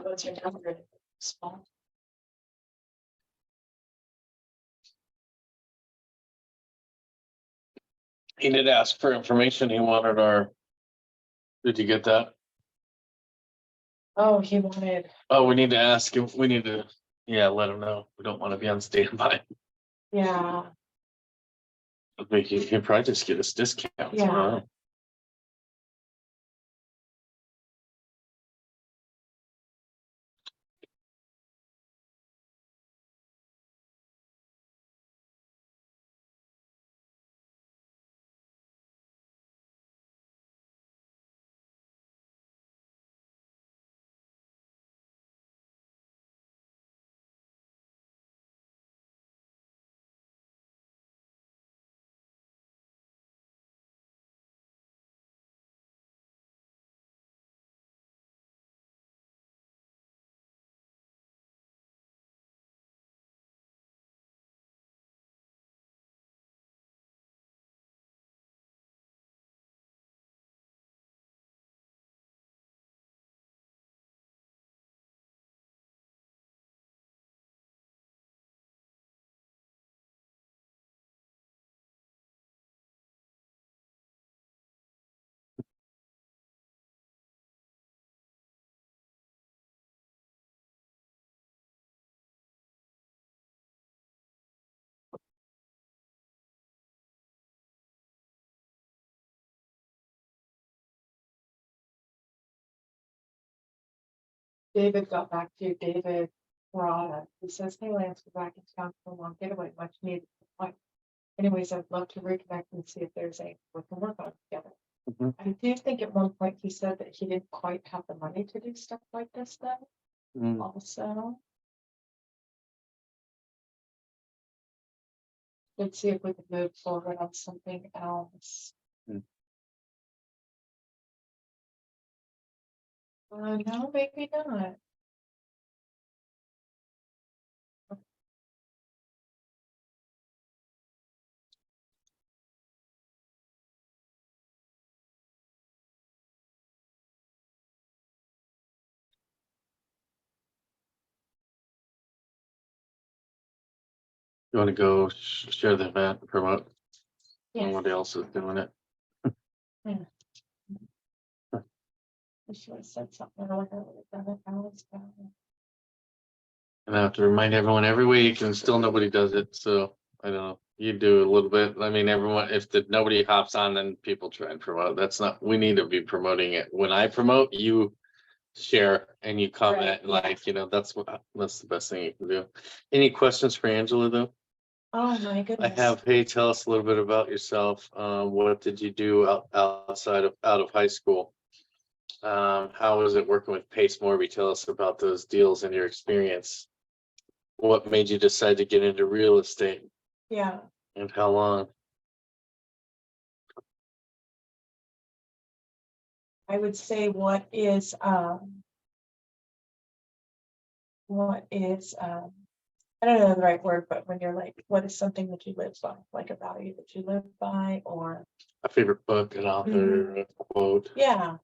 what's your number? Spot. He did ask for information. He wanted our. Did you get that? Oh, he wanted, Oh, we need to ask him. We need to, yeah, let him know. We don't want to be on standby. yeah, I think he can probably just get us discounts. Yeah. David got back to you, David Rada. He says, hey, Lance, we're back in town for a long getaway, much needed. Like, anyways, I'd love to reconnect and see if there's a, we can work on it together. Mhm. I do think at one point he said that he didn't quite have the money to do stuff like this though, Mm. also. Let's see if we can move forward on something else. Hmm. No, maybe not. You want to go share the event, and promote? Yes. Somebody else is doing it. I should have said something earlier. I would have done it. I was down. And I have to remind everyone every week and still nobody does it. So I don't know. You do a little bit. I mean, everyone, if nobody hops on, then people try and promote. That's not, we need to be promoting it. When I promote, you share and you comment Right, and like, that's the best thing you can do. Any questions for Angela though? Oh, my I goodness. have, hey, tell us a little bit about yourself. What did you do outside out of high school? How was it working with Pace Morby? Tell us about those deals and your experience. What made you decide to get into real estate Yeah. and how long? I would say what is, I don't know the right word, but when you're like, what is something that you live by, like a value that you live by, or, A favorite book, an author, a quote? yeah,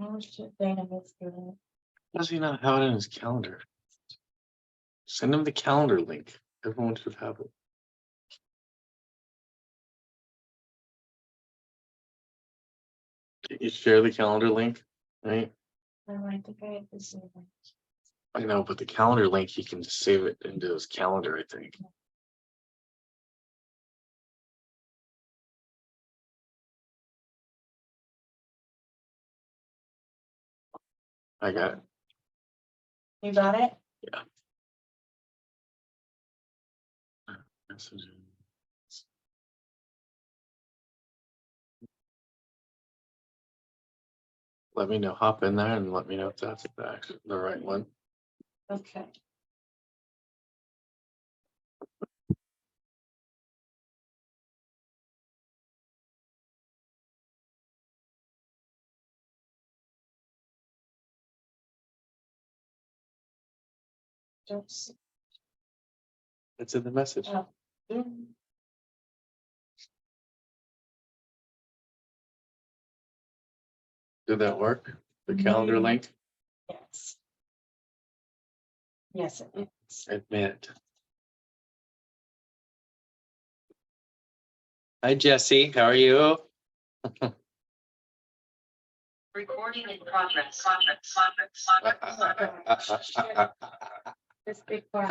Oh, shit, Dana is doing Does he not have it in his calendar? Send him the calendar link. Everyone should have it. Can you share the calendar link? Right? it. Oh, I think I have to see that. I know, but the calendar link, he can just save it into his calendar, I think. I got it. You got it? Messaging. Let me know, hop in there and let me know if that's the right one. Okay. Just, It's in the message. oh, mm, Did that work? The calendar Mm. link? yes. Yes, it is. Admit. Hi, Jesse. How are you? Recording in progress. This big part.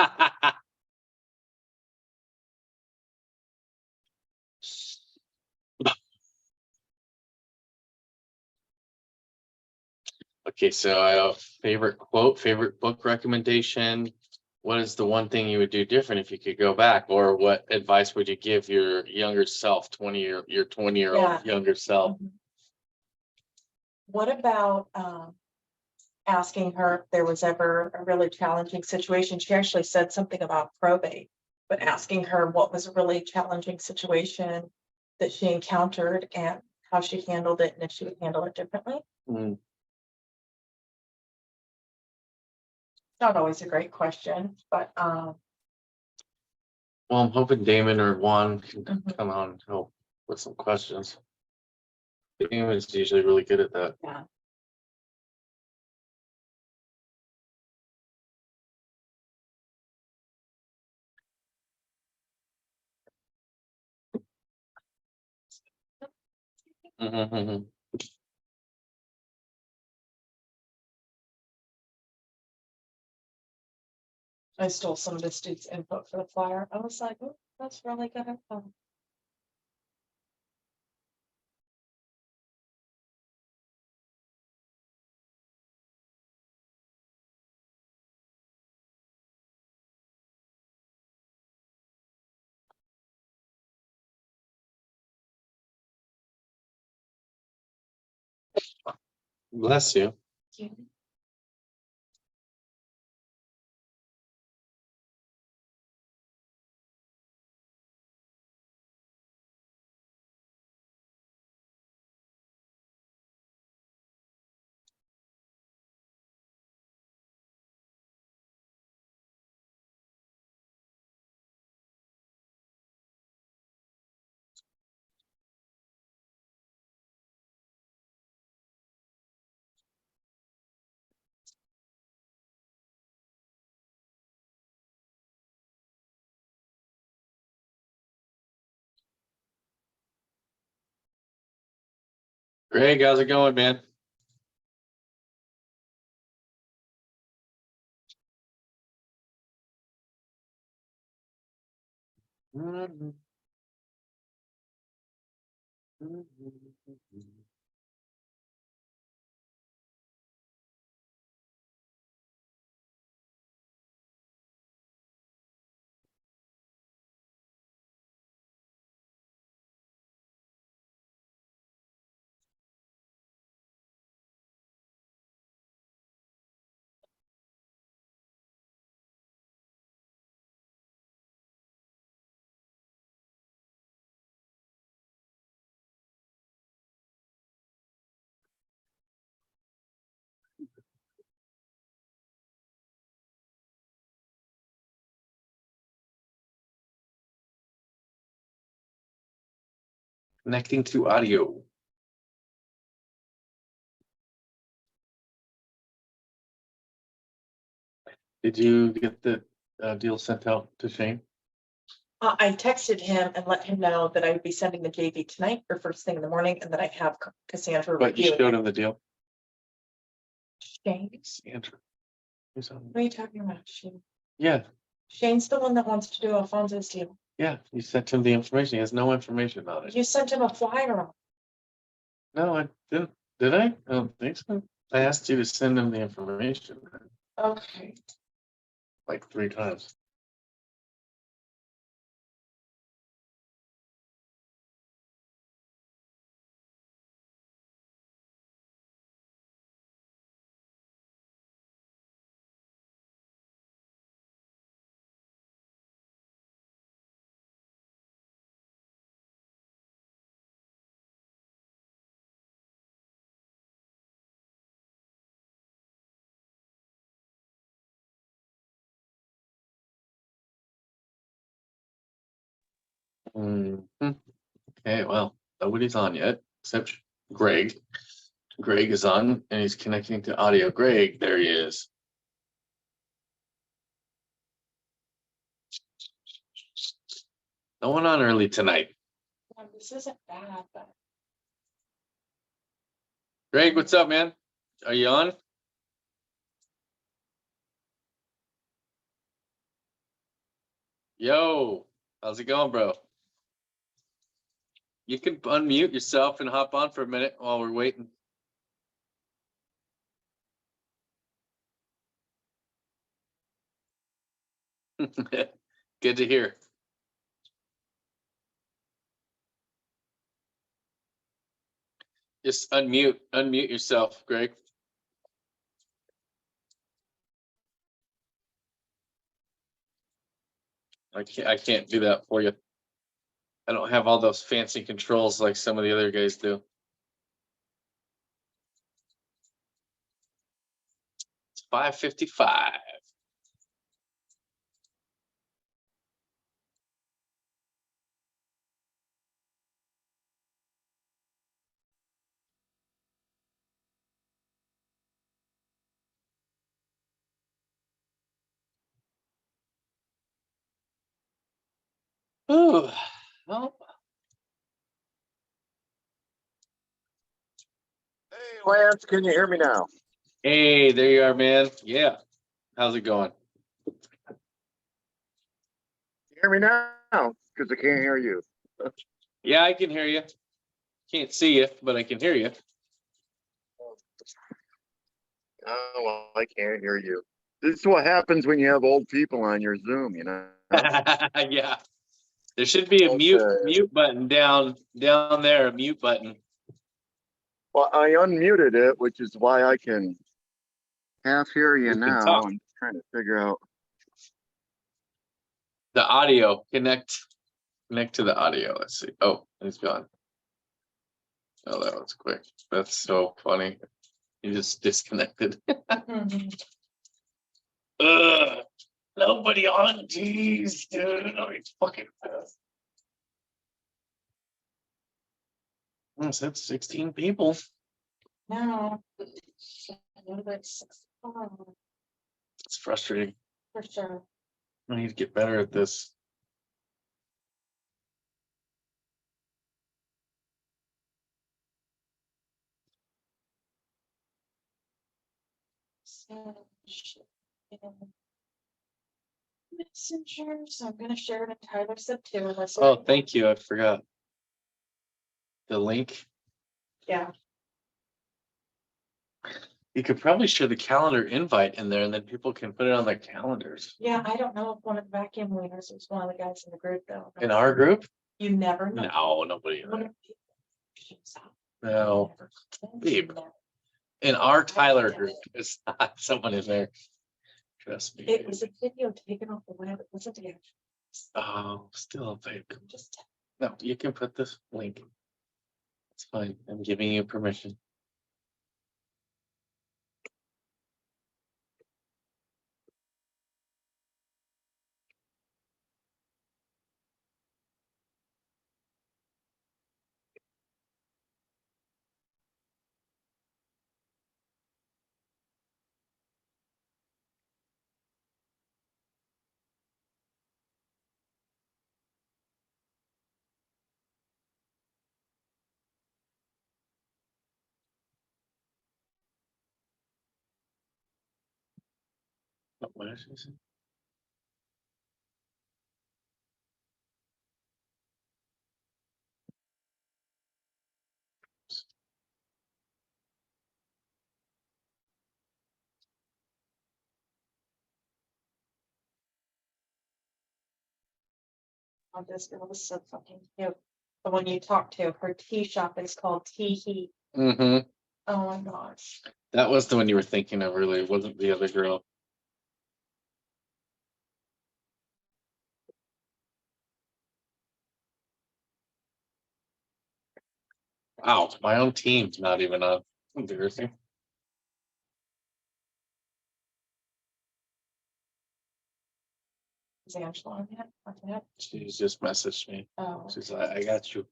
Okay, so I have favorite quote, favorite book recommendation. What is the one thing you would do different if you could go back, or what advice would you give your younger self, your 20-year-old Yeah. younger self? Mhm. What about, asking her if there was ever a really challenging situation? She actually said something about probate, but asking her what was a really challenging situation that she encountered and how she handled it and if she would handle it differently. Mm, Not always a great question, but, Well, I'm hoping Damon or Juan can Mhm. come on and help with some questions. Damon's usually really good at that. yeah. Mhm, mhm. I stole some of this dude's input for the flyer. I was like, oh, that's really good. Bless you. Greg, how's it going, man? Mhm. Connecting to audio. Did you get the deal sent out to Shane? I texted him and let him know that I would be sending the JV tonight or first thing in the morning and that I'd have Cassandra But you review showed it. him the deal? Shane, Cassandra. Who's on? what are you talking about, Shane? Yeah, Shane's the one that wants to do Alfonso's deal. yeah, you sent him the information. He has no information on it. You sent him a flyer. No, I didn't. Did I? I don't think so. I asked you to send him the information Okay. like 3 times. Mhm. Okay, well, nobody's on yet, except Greg. Greg is on and he's connecting to audio. Greg, there he is. No one on early tonight. Well, this isn't bad, but Greg, what's up, man? Are you on? Yo, how's it going, bro? You can unmute yourself and hop on for a minute while we're waiting. Good to hear. Just unmute yourself, Greg. I can't do that for you. I don't have all those fancy controls like some of the other guys do. It's 5:55. Ooh, well, Hey Lance, can you hear me now? hey, there you are, man. Yeah. How's it going? Can you hear me now? Because I can't hear you. Yeah, I can hear you. Can't see you, but I can hear you. Oh, well, I can't hear you. This is what happens when you have old people on your Zoom, you know? Yeah. There should be a mute Okay. mute button down there, a mute button. Well, I unmuted it, which is why I can half hear you You can now. talk. I'm trying to figure out. The audio, connect to the audio. Let's see. Oh, he's gone. Oh, that was quick. That's so funny. He just disconnected. Ugh, nobody on. Jeez, dude. Oh, it's fucking pissed. That's 16 people. no. It's It's frustrating. for sure. I need to get better at this. Messenger, so I'm gonna share it in Tyler said too. Unless Oh, thank you. I forgot. The link. Yeah, You could probably share the calendar invite in there and then people can put it on their calendars. yeah, I don't know if one of the vacuum cleaners was one of the guys in the group though. In our group? You never know. No, nobody. in One there. of the people shows up. No, Never. Babe. Never. in our Tyler group, it's not someone in there. Trust me. It was a video taken off the web. It wasn't the actual. Oh, still fake. Just No, you can put this link. It's fine. I'm giving you permission. What did she say? Oh, this girl is so fucking cute. The one you talked to, her tea shop is called Tea Heat. Mm-hmm. Oh my gosh. That was the one you were thinking of earlier, wasn't the other girl? Wow, my own team's not even on. Embarrassing. Is Angela on yet? Not yet? She's just messaged me. Oh, She's like, I got you.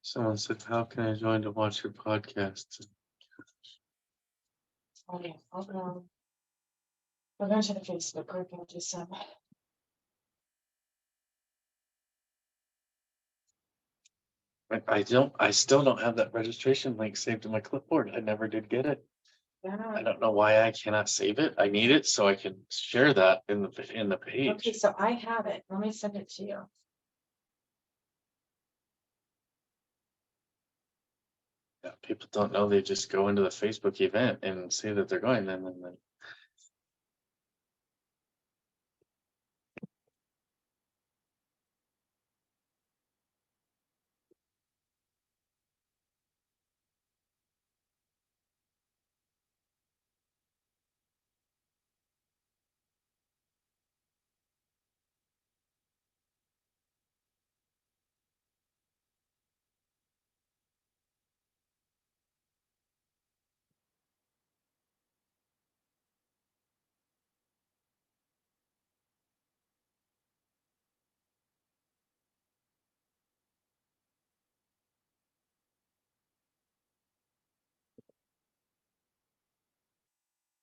Someone said, how can I join to watch your podcast? oh yeah, I'll go. We're going to the Facebook group and do some. I still don't have that registration link saved in my clipboard. I never did get it. I Yeah. don't know why I cannot save it. I need it so I can share that in the Okay, page. so I have it. Let me send it to you. Yeah, people don't know, they just go into the Facebook event and say that they're going, then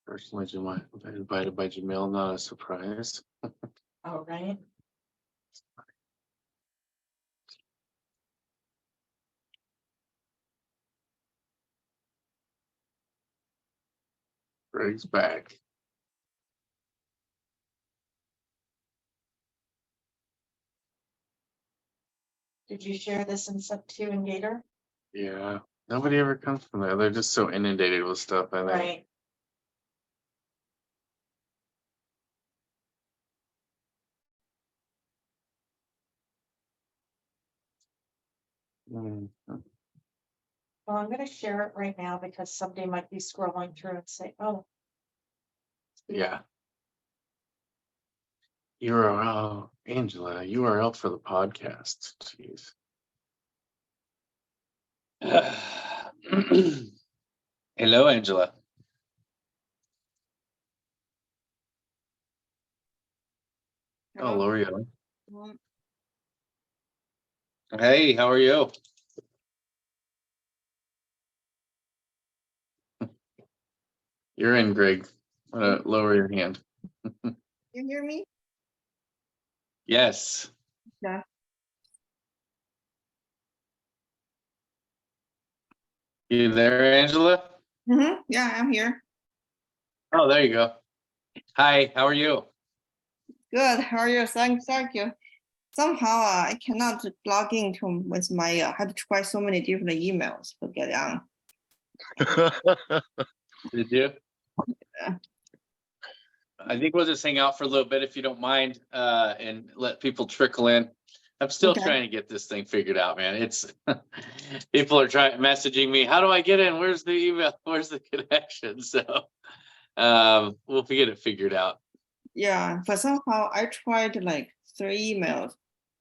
personally, invited by Jamil, not a surprise. Oh, right. Greg's back. Did you share this and sent to in Gator? Yeah, nobody ever comes from there. They're just so inundated with stuff, I think. Right. Mm, Well, I'm gonna share it right now because somebody might be scrolling through and say, oh, yeah. Angela, URL for the podcast. Jeez. Hello, Angela. Oh, L'Oreal. Hey, how are you? You're in, Greg. Lower your hand. You hear me? Yes. Yeah. You there, Angela? Yeah, I'm here. Oh, there you go. Hi, how are you? Good. How are you? Thank you. Somehow I cannot log into with my. I had to try so many different emails to get on. Did you? Yeah. I think we'll just hang out for a little bit if you don't mind, and let people trickle in. I'm still Okay. trying to get this thing figured out, man. It's people are messaging me. How do I get in? Where's the email? Where's the connection? So we'll get it figured out. Yeah, but somehow I tried like 3 emails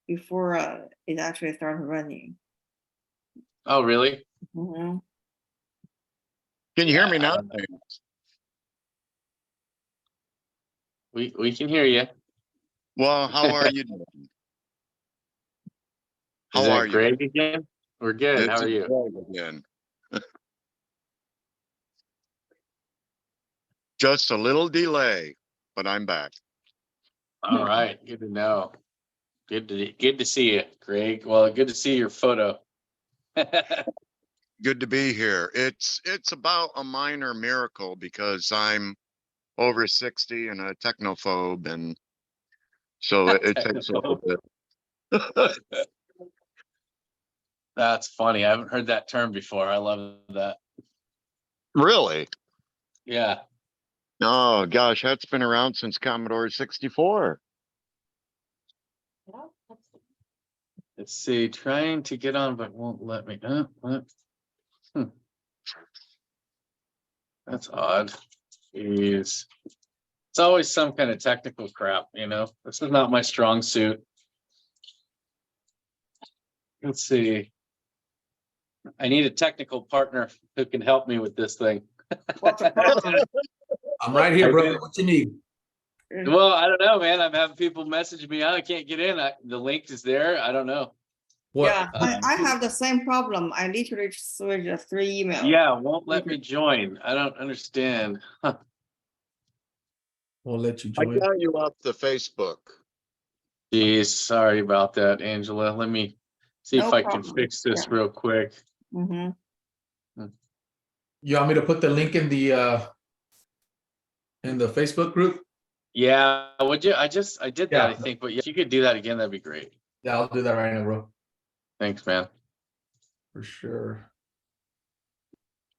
before it actually started running. Oh, really? Mhm. Can you hear me now? We can hear you. Well, how are you doing? Is How are that you? Greg again? We're good. This How are is you? Greg again. Just a little delay, but I'm back. All right. Good to know. Good to see you, Greg. Well, good to see your photo. Good to be here. It's about a minor miracle because I'm over 60 and a technophobe, and so it takes a little bit. That's funny. I haven't heard that term before. I love that. Really? Yeah. Oh gosh, that's been around since Commodore 64. Yeah, that's- Let's see. Trying to get on, but won't let me. What? That's odd. Jeez. It's always some kind of technical crap, you know? This is not my strong suit. Let's see. I need a technical partner who can help me with this thing. What's the problem? I'm right here, I brother. did. What you need? Well, I don't know, man. I'm having people message me. I can't get in. The link is there. I don't know. What? Yeah, I have the same problem. I literally switched 3 emails. Yeah, won't let me join. I don't understand. Huh. We'll let you I join. got you off the Facebook. Geez, sorry about that, Angela. Let me see No if I can problem. fix this Yeah. real quick. Mhm. You want me to put the link in the Facebook group? Yeah, would you? I did that, Yeah. I think, but yeah, if you could do that again, that'd be great. Yeah, I'll do that right now, bro. Thanks, man. For sure.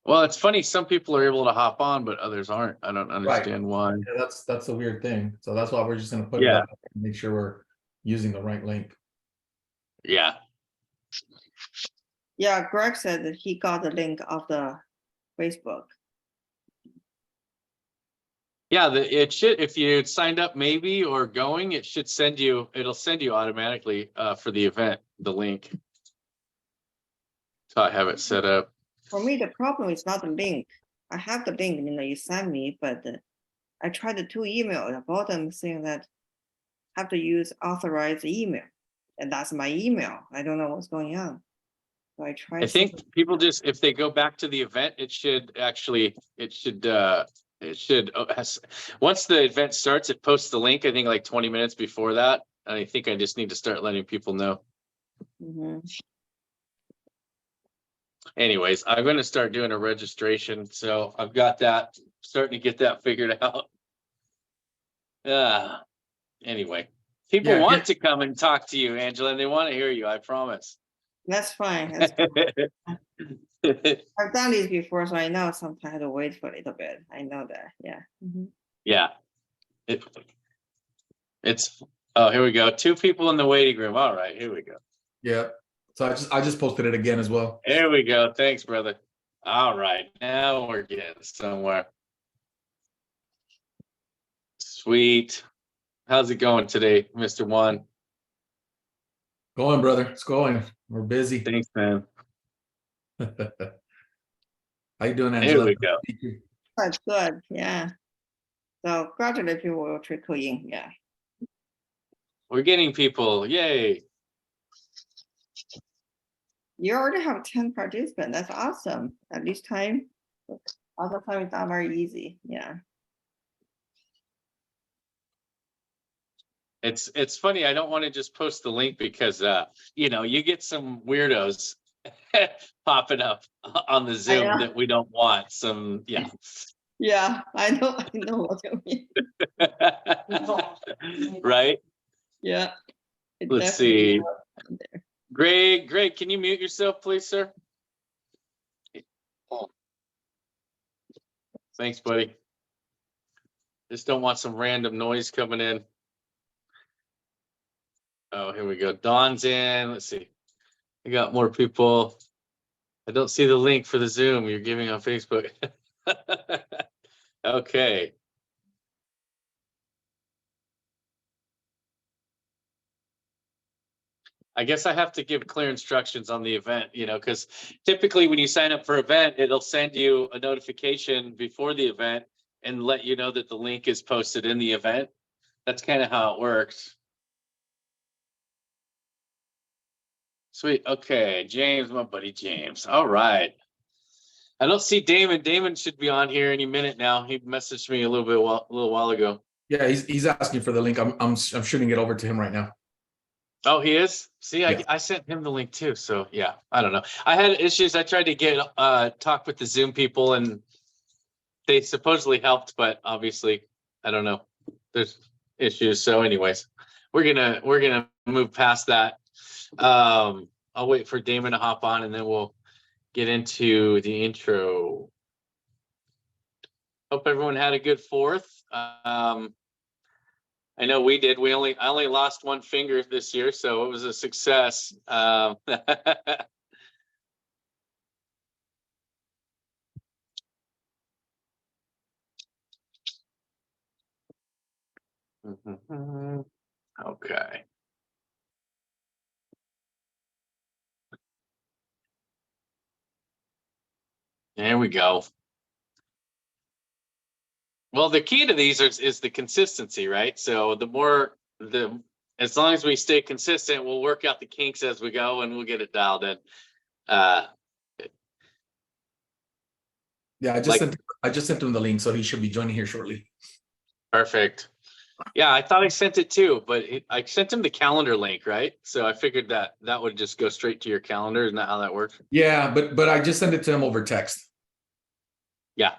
Well, it's funny, some people are able to hop on, but others aren't. I don't understand why. Yeah, that's a weird thing. So that's why we're just gonna put it Yeah. up and make sure we're using the right link. Yeah. Yeah, Greg said that he got the link of the Facebook. Yeah, it should, if you signed up maybe or going, it should send you, it'll send you automatically for the event, the link. So I have it set up. For me, the problem is not the link. I have the link, you send me, but I tried the 2 emails, the bottom saying that have to use authorized email. And that's my email. I don't know what's going on. So I tried. I think people just, if they go back to the event, it should once the event starts, it posts the link, I think like 20 minutes before that. And I think I just need to start letting people know. Mhm. Anyways, I'm going to start doing a registration. So I've got that, starting to get that figured out. Anyway, people Yeah, want to come and talk to you, Angela, and they want to hear you. I promise. That's fine. That's fine. I've done this before, so I know sometimes I have to wait for a little bit. I know that. Yeah. Mhm. Yeah. It's, oh, here we go. 2 people in the waiting room. All right, here we go. Yeah. So I just posted it again as well. Here we go. Thanks, brother. All right, now we're getting somewhere. Sweet. How's it going today, Mr. One? Going, brother. It's going. We're busy. Thanks, man. How you doing, Here Angela? we go. That's good. Yeah. So gradually people will trickle in. Yeah. We're getting people. Yay. You already have 10 participants. That's awesome. At this time, other time it's not very easy. Yeah. It's funny. I don't want to just post the link because you get some weirdos popping up on the Zoom know. that we don't want. Some Yeah, I know what you mean. Right? Yeah. It Let's definitely see. was there. Greg, can you mute yourself, please, sir? Thanks, buddy. Just don't want some random noise coming in. Oh, here we go. Dawn's in. Let's see. I got more people. I don't see the link for the Zoom you're giving on Facebook. Okay. I guess I have to give clear instructions on the event, because typically when you sign up for an event, it'll send you a notification before the event and let you know that the link is posted in the event. That's kind of how it works. Sweet. Okay. James, my buddy James. All right. I don't see Damon. Damon should be on here any minute now. He messaged me a little while ago. Yeah, he's asking for the link. I'm shooting it over to him right now. Oh, he is? See, Yeah. I sent him the link too, so yeah, I don't know. I had issues. I tried to get talk with the Zoom people and they supposedly helped, but obviously, I don't know. There's issues. So anyways, we're gonna move past that. I'll wait for Damon to hop on and then we'll get into the intro. Hope everyone had a good 4th. I know we did. I only lost one finger this year, so it was a success. Okay. There we go. Well, the key to these is the consistency, right? So as long as we stay consistent, we'll work out the kinks as we go and we'll get it dialed in. Yeah, Like- I just sent him the link, so he should be joining here shortly. Perfect. Yeah, I thought I sent it too, but I sent him the calendar link, right? So I figured that would just go straight to your calendar. Isn't that how that works? Yeah, but I just sent it to him over text. Yeah.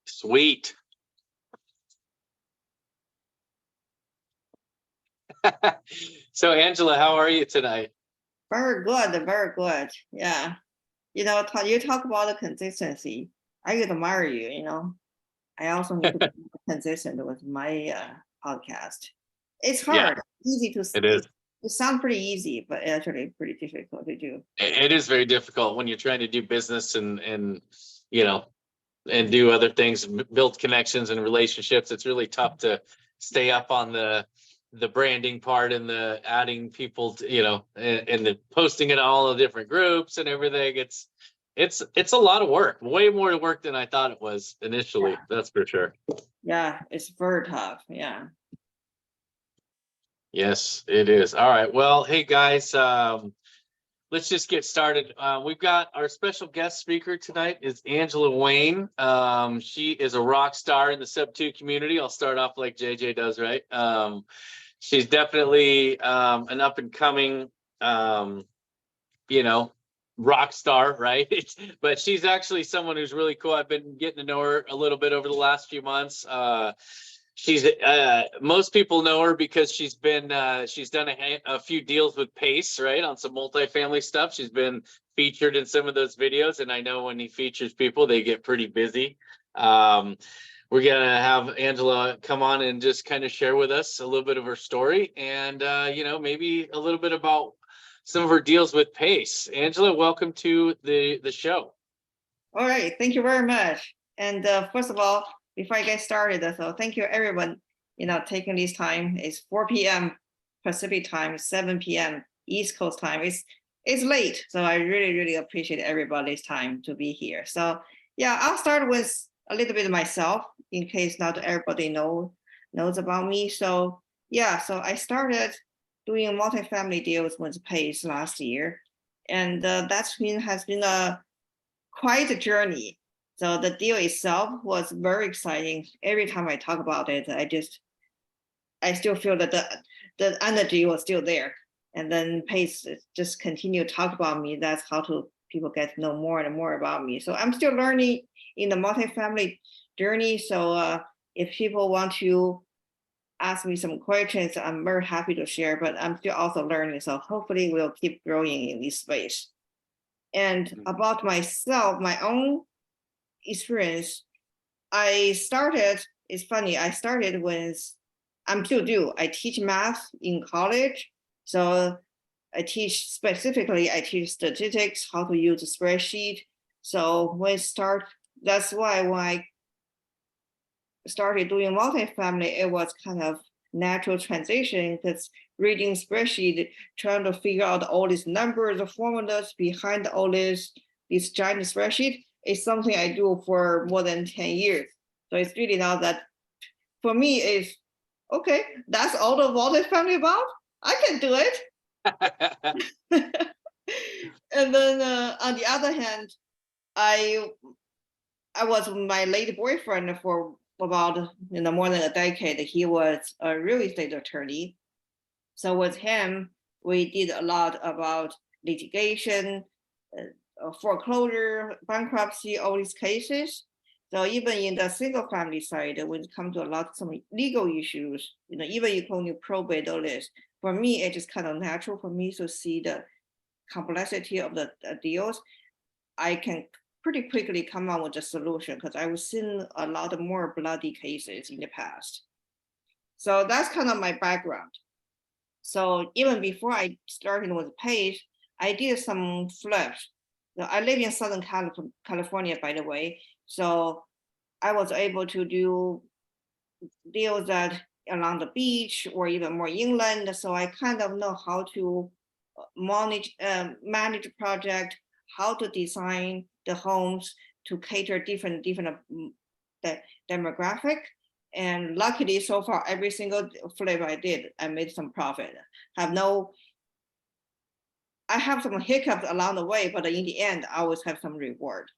Sweet. So Angela, how are you tonight? Very good, very good. Yeah. You know, you talk about the consistency. I admire you, you know. I also need to be consistent with my podcast. It's Yeah, hard, easy to It is. It sounds pretty easy, but actually pretty difficult to do. It is very difficult when you're trying to do business and you know and do other things, build connections and relationships. It's really tough to stay up on the branding part and the adding people to, and the posting in all the different groups and everything. It's a lot of work, way more work than I thought it was initially. Yeah. That's for sure. Yeah, it's very tough. Yeah. Yes, it is. All right. Well, hey guys, let's just get started. We've got our special guest speaker tonight is Angela Wayne. She is a rock star in the Sub2 community. I'll start off like JJ does, right? She's definitely an up and coming, rock star, right? But she's actually someone who's really cool. I've been getting to know her a little bit over the last few months. She's most people know her because she's done a few deals with Pace, right, on some multifamily stuff. She's been featured in some of those videos, and I know when he features people, they get pretty busy. We're gonna have Angela come on and just kind of share with us a little bit of her story, and maybe a little bit about some of her deals with Pace. Angela, welcome to the show. All right, thank you very much. And first of all, before I get started, so thank you everyone, taking this time. It's 4 p.m. Pacific time, 7 p.m. East Coast time. It's late, so I really, really appreciate everybody's time to be here. So yeah, I'll start with a little bit of myself in case not everybody knows about me. So yeah, so I started doing multifamily deals with Pace last year, and has been quite a journey. So the deal itself was very exciting. Every time I talk about it, I still feel that the energy was still there. And then Pace just continue to talk about me. That's how people get to know more and more about me. So I'm still learning in the multifamily journey. So if people want to ask me some questions, I'm very happy to share, but I'm still also learning. So hopefully we'll keep growing in this space. And about myself, my own experience, it's funny, I started with, I'm still do, I teach math in college. So I teach statistics, how to use a spreadsheet. So that's why when I started doing multifamily, it was kind of natural transition because reading spreadsheet, trying to figure out all these numbers, the formulas behind all this giant spreadsheet is something I do for more than 10 years. So it's really now that for me is, okay, that's all the multifamily about? I can do it. And then on the other hand, I was my late boyfriend for about more than a decade. He was a real estate attorney. So with him, we did a lot about litigation, foreclosure, bankruptcy, all these cases. So even in the single family side, when it comes to a lot of some legal issues, even including probate, all this, for me, it is kind of natural for me to see the complexity of the deals. I can pretty quickly come up with a solution because I've seen a lot of more bloody cases in the past. So that's kind of my background. So even before I started with Pace, I did some flips. I live in Southern California, by the way. So I was able to do deals that along the beach or even more inland. So I kind of know how to manage project, how to design the homes to cater different demographic. And luckily, so far, every single flip I did, I made some profit. I have some hiccups along the way, but in the end, I always have some reward.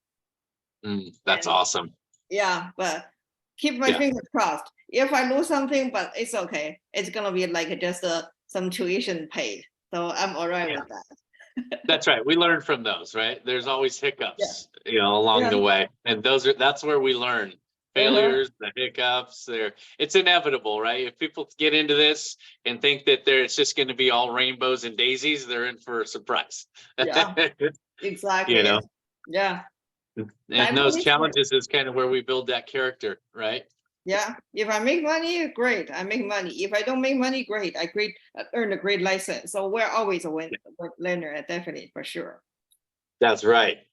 That's And- awesome. Yeah, but keep my fingers crossed. If I lose something, but it's okay. It's gonna be like just some tuition paid. So I'm all right with that. That's right. We learn from those, right? There's always hiccups, along Yeah. the way. And that's where we learn. Failures, the hiccups, it's inevitable, right? If people get into this and think that it's just going to be all rainbows and daisies, they're in for a surprise. Yeah. Exactly. Yeah. And those challenges is kind of where we build that character, right? Yeah. If I make money, great. I make money. If I don't make money, great. I earn a great license. So we're always a learner, definitely, for sure. That's right.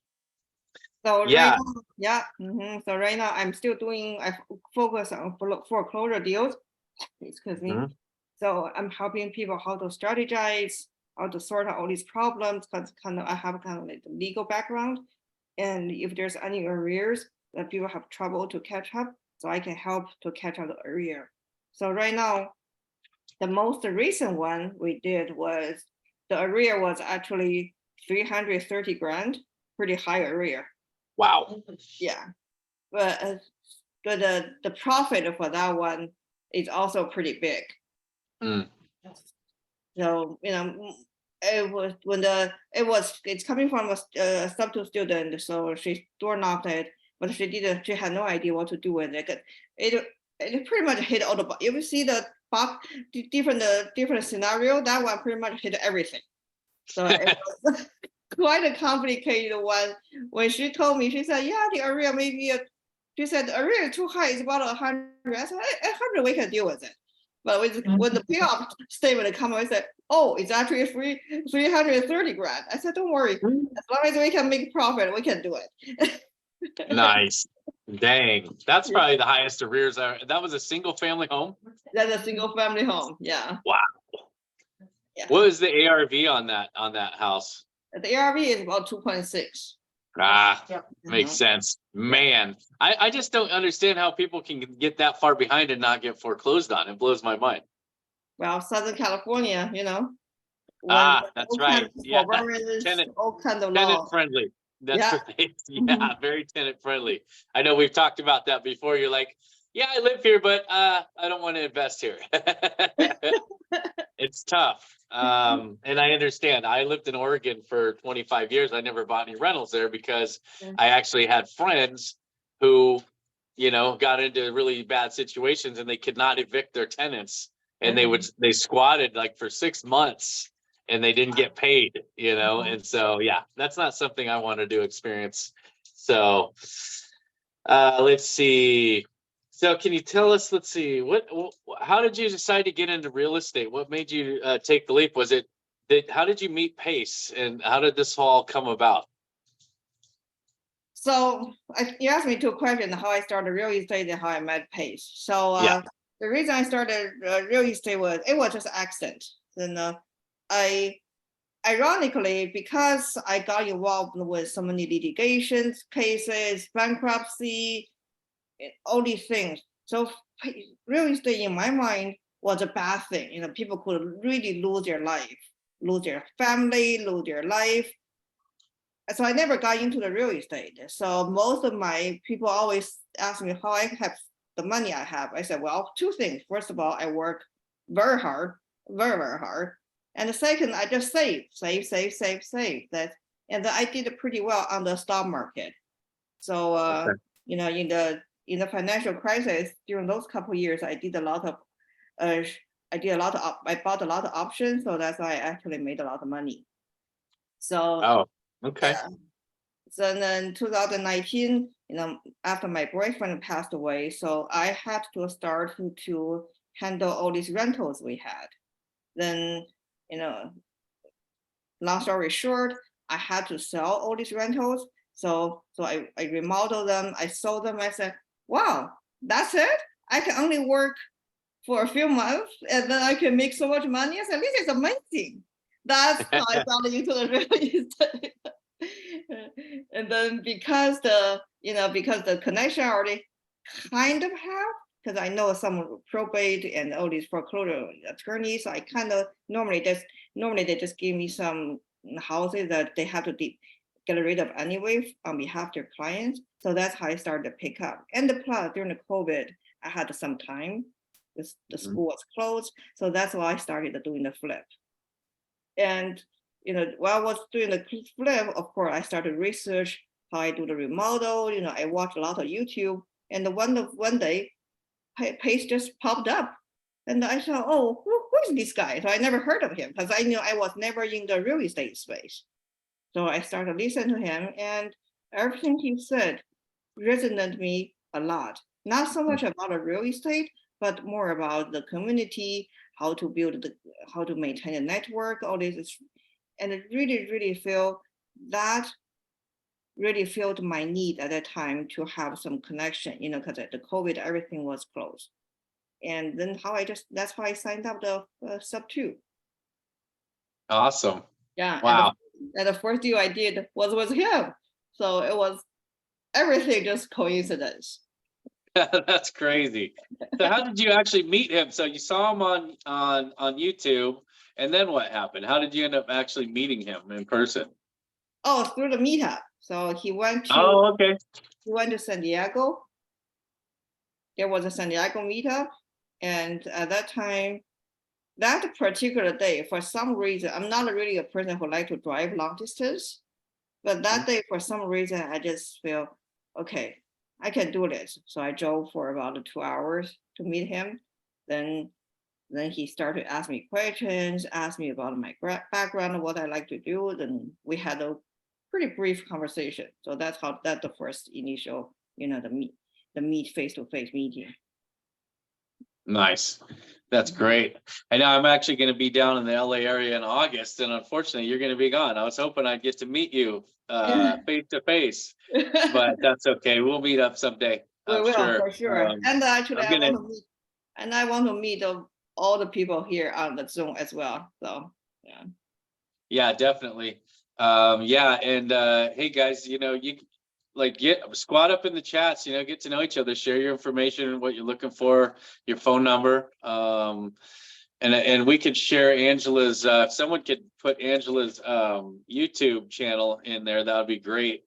So Yeah. right now, So right now I focus on foreclosure deals. Excuse me. Mhm. So I'm helping people how to strategize, how to sort out all these problems, because I have kind of like the legal background. And if there's any arrears that people have trouble to catch up, so I can help to catch up the arrear. So right now, the most recent one we did was the arrear was actually 330 grand, pretty high arrear. Wow. Yeah, but the profit for that one is also pretty big. Mm. So it was it's coming from a substitute student, so she door knocked it, but she had no idea what to do with it. It pretty much hit all the. If you see the box different scenario, that one pretty much hit everything. So it was quite a complicated one. When she told me, she said, "Yeah, the arrear maybe." She said, "The arrear is too high. It's about 100." I said, "100 we can deal with it." But when the payoff statement come, I said, "Oh, it's actually 330 grand." I said, "Don't worry, as long as we can make profit, we can do it." Nice. Dang, that's probably the highest arrears. That was a single family home. That's a single family home. Yeah. Wow. Yeah. What is the ARV on that house? The ARV is about 2.6. Yep. Makes sense. Man, I just don't understand how people can get that far behind and not get foreclosed on. It blows my mind. Well, Southern California, That's right. Yeah, all kind of tenant law. friendly. That's Yeah. right. Yeah, very tenant friendly. I know we've talked about that before. You're like, yeah, I live here, but I don't want to invest here. It's tough. And I understand. I lived in Oregon for 25 years. I never bought any rentals there because I actually had friends who, got into really bad situations and they could not evict their tenants. And they squatted like for 6 months and they didn't get paid, and so, yeah, that's not something I wanted to experience. So, let's see. So can you tell us, let's see, how did you decide to get into real estate? What made you take the leap? How did you meet Pace and how did this all come about? So you asked me 2 questions, how I started real estate and how I met Pace. So the reason I started real estate was just accident. And ironically, because I got involved with so many litigations, cases, bankruptcy, all these things. So real estate in my mind was a bad thing. People could really lose their life, lose their family, lose their life. So I never got into the real estate. So most of my people always ask me how I have the money I have. I said, well, two things. First of all, I work very hard, very hard. And the second, I just save. That, and then I did pretty well on the stock market. So, Okay. you know, in the financial crisis during those couple of years, I did a lot of, I bought a lot of options. So that's why I actually made a lot of money. So, Oh, okay. yeah. So then 2019, you know, after my boyfriend passed away, so I had to start to handle all these rentals we had. Then, you know, long story short, I had to sell all these rentals. So I remodeled them, I sold them. I said, wow, that's it? I can only work for a few months and then I can make so much money. I said, this is amazing. That's how I got into the real estate. And then because the connection I already kind of have, because I know some probate and all these foreclosure attorneys, I kind of normally they just give me some houses that they have to get rid of anyway on behalf of their clients. So that's how I started to pick up. And the plus during the COVID, I had some time. The school was closed, so that's why I started doing the flip. And you know, while I was doing the flip, of course, I started research how I do the remodel. You know, I watched a lot of YouTube, and one day, page just popped up, and I thought, oh, who is this guy? So I never heard of him because I knew I was never in the real estate space. So I started listening to him, and everything he said resonated me a lot. Not so much about the real estate, but more about the community, how to build how to maintain a network, all this. And it really felt my need at that time to have some connection, you know, because at the COVID, everything was closed. And then that's how I signed up the sub 2. Awesome. Yeah. Wow. And the first deal I did was with him. So it was everything just coincidence. That's crazy. So how did you actually meet him? So you saw him on YouTube, and then what happened? How did you end up actually meeting him in person? Oh, through the meetup. So he went to San Diego. There was a San Diego meetup. And at that time, that particular day, for some reason, I'm not really a person who like to drive long distance, but that day, for some reason, I just feel, okay, I can do this. So I drove for about 2 hours to meet him. Then he started to ask me questions, ask me about my background, what I like to do. Then we had a pretty brief conversation. So that's the first initial, you know, the meet face-to-face meeting. Nice. That's great. I know I'm actually going to be down in the LA area in August, and unfortunately you're going to be gone. I was hoping I'd get to meet you face to face, but that's okay. We'll meet up someday. We will, for sure. And actually, I want to meet all the people here on the Zoom as well. So yeah. Yeah, definitely. Yeah, and hey guys, you know, you squat up in the chats, you know, get to know each other, share your information, what you're looking for, your phone number. And we could share Angela's, if someone could put Angela's YouTube channel in there, that would be great.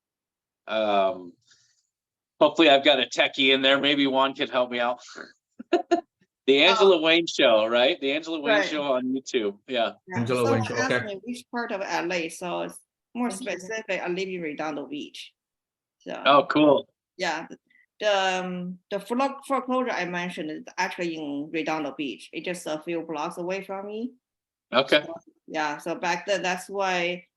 Hopefully I've got a techie in there. Maybe Juan could help me out. The Angela Wayne Show, right? The Angela Wayne Show on YouTube. Yeah. Angela Wayne Show, okay. Asked me which part of LA, so it's more specific. I live in Redondo Beach. So, oh, cool. Yeah. The foreclosure I mentioned is actually in Redondo Beach. It's just a few blocks away from me. Okay. So, yeah. So back then, that's why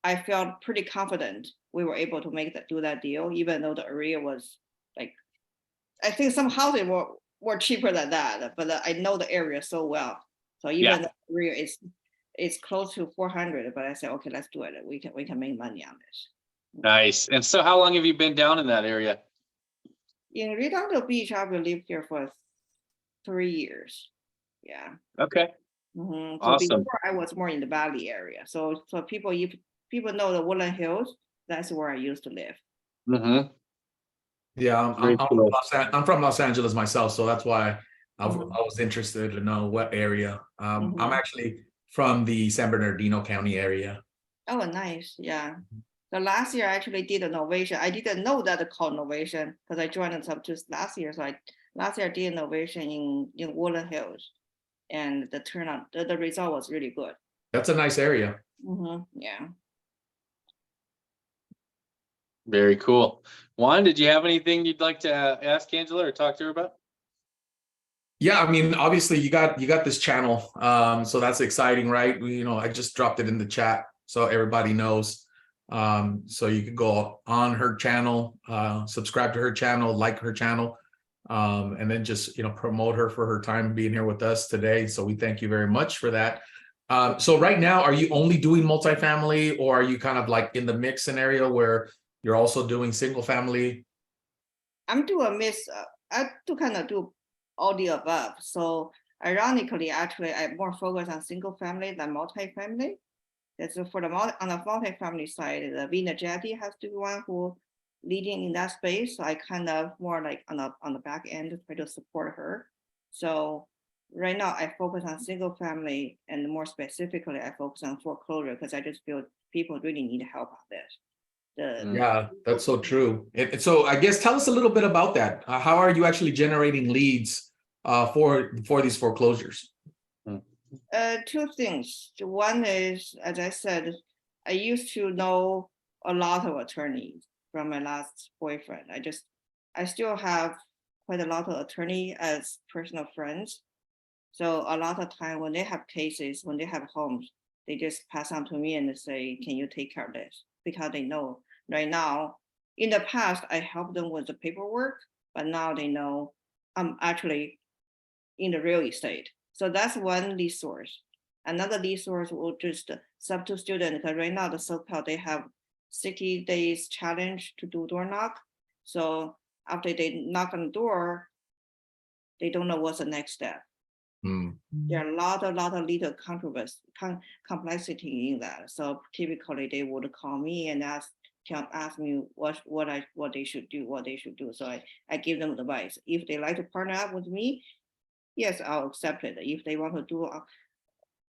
I felt pretty confident we were able to do that deal, even though the area was like, I think some houses were cheaper than that, but I know the area so well. So even the area is close to 400, but I said, okay, let's do it. We can make money on this. Nice. And so how long have you been down in that area? In Redondo Beach, I've lived here for 3 years. Yeah. Okay. So Awesome. before I was more in the Valley area. So people know the Woodland Hills, that's where I used to live. Mm-hmm. Yeah, I'm from Los Angeles myself, so that's why I was interested to know what area. I'm actually from the San Bernardino County area. Oh, nice. Yeah. The last year I actually did a novation. I didn't know that called novation because I joined the sub just last year. So last year I did a novation in Woodland Hills, and the turnout, the result was really good. That's a nice area. Yeah. Very cool. Juan, did you have anything you'd like to ask Angela or talk to her about? Yeah, I mean, obviously you got this channel, so that's exciting, right? I just dropped it in the chat so everybody knows. So you can go on her channel, subscribe to her channel, like her channel, and then just promote her for her time being here with us today. So we thank you very much for that. So right now, are you only doing multifamily, or are you kind of like in the mix scenario where you're also doing single family? I'm doing a mix. I do kind of do all the above. So ironically, actually, I'm more focused on single family than multifamily. That's for on the multifamily side, the Vina Jetty has to be one who leading in that space. So I kind of more like on the back end to try to support her. So right now I focus on single family, and more specifically, I focus on foreclosure because I just feel people really need help on this. Yeah, that's so true. And so I guess tell us a little bit about that. How are you actually generating leads for these foreclosures? Two things. One is, as I said, I used to know a lot of attorneys from my last boyfriend. I still have quite a lot of attorney as personal friends. So a lot of time when they have cases, when they have homes, they just pass on to me and say, can you take care of this? Because they know right now, in the past, I helped them with the paperwork, but now they know I'm actually in the real estate. So that's one resource. Another resource will just sub to student, because right now the SoCal, they have 60 days challenge to do door knock. So after they knock on the door, they don't know what's the next step. There are a lot of little complexity in that. So typically they would call me and ask me what they should do. So I give them advice. If they like to partner up with me, yes, I'll accept it. If they want to do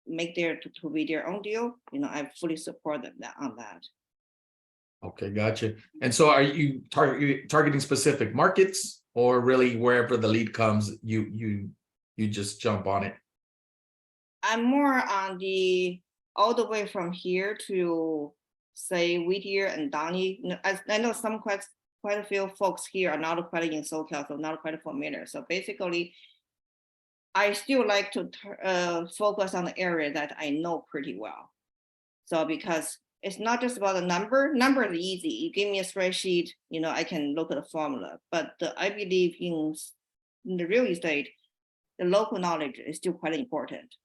make to be their own deal, I fully support them on that. Okay, gotcha. And so are you targeting specific markets, or really wherever the lead comes, you just jump on it? I'm more on all the way from here to say Whittier and Downey. I know quite a few folks here are not quite in SoCal, so not quite familiar. So basically, I still like to focus on the area that I know pretty well. So because it's not just about the number is easy. You give me a spreadsheet, I can look at the formula. But I believe in the real estate, the local knowledge is still quite important.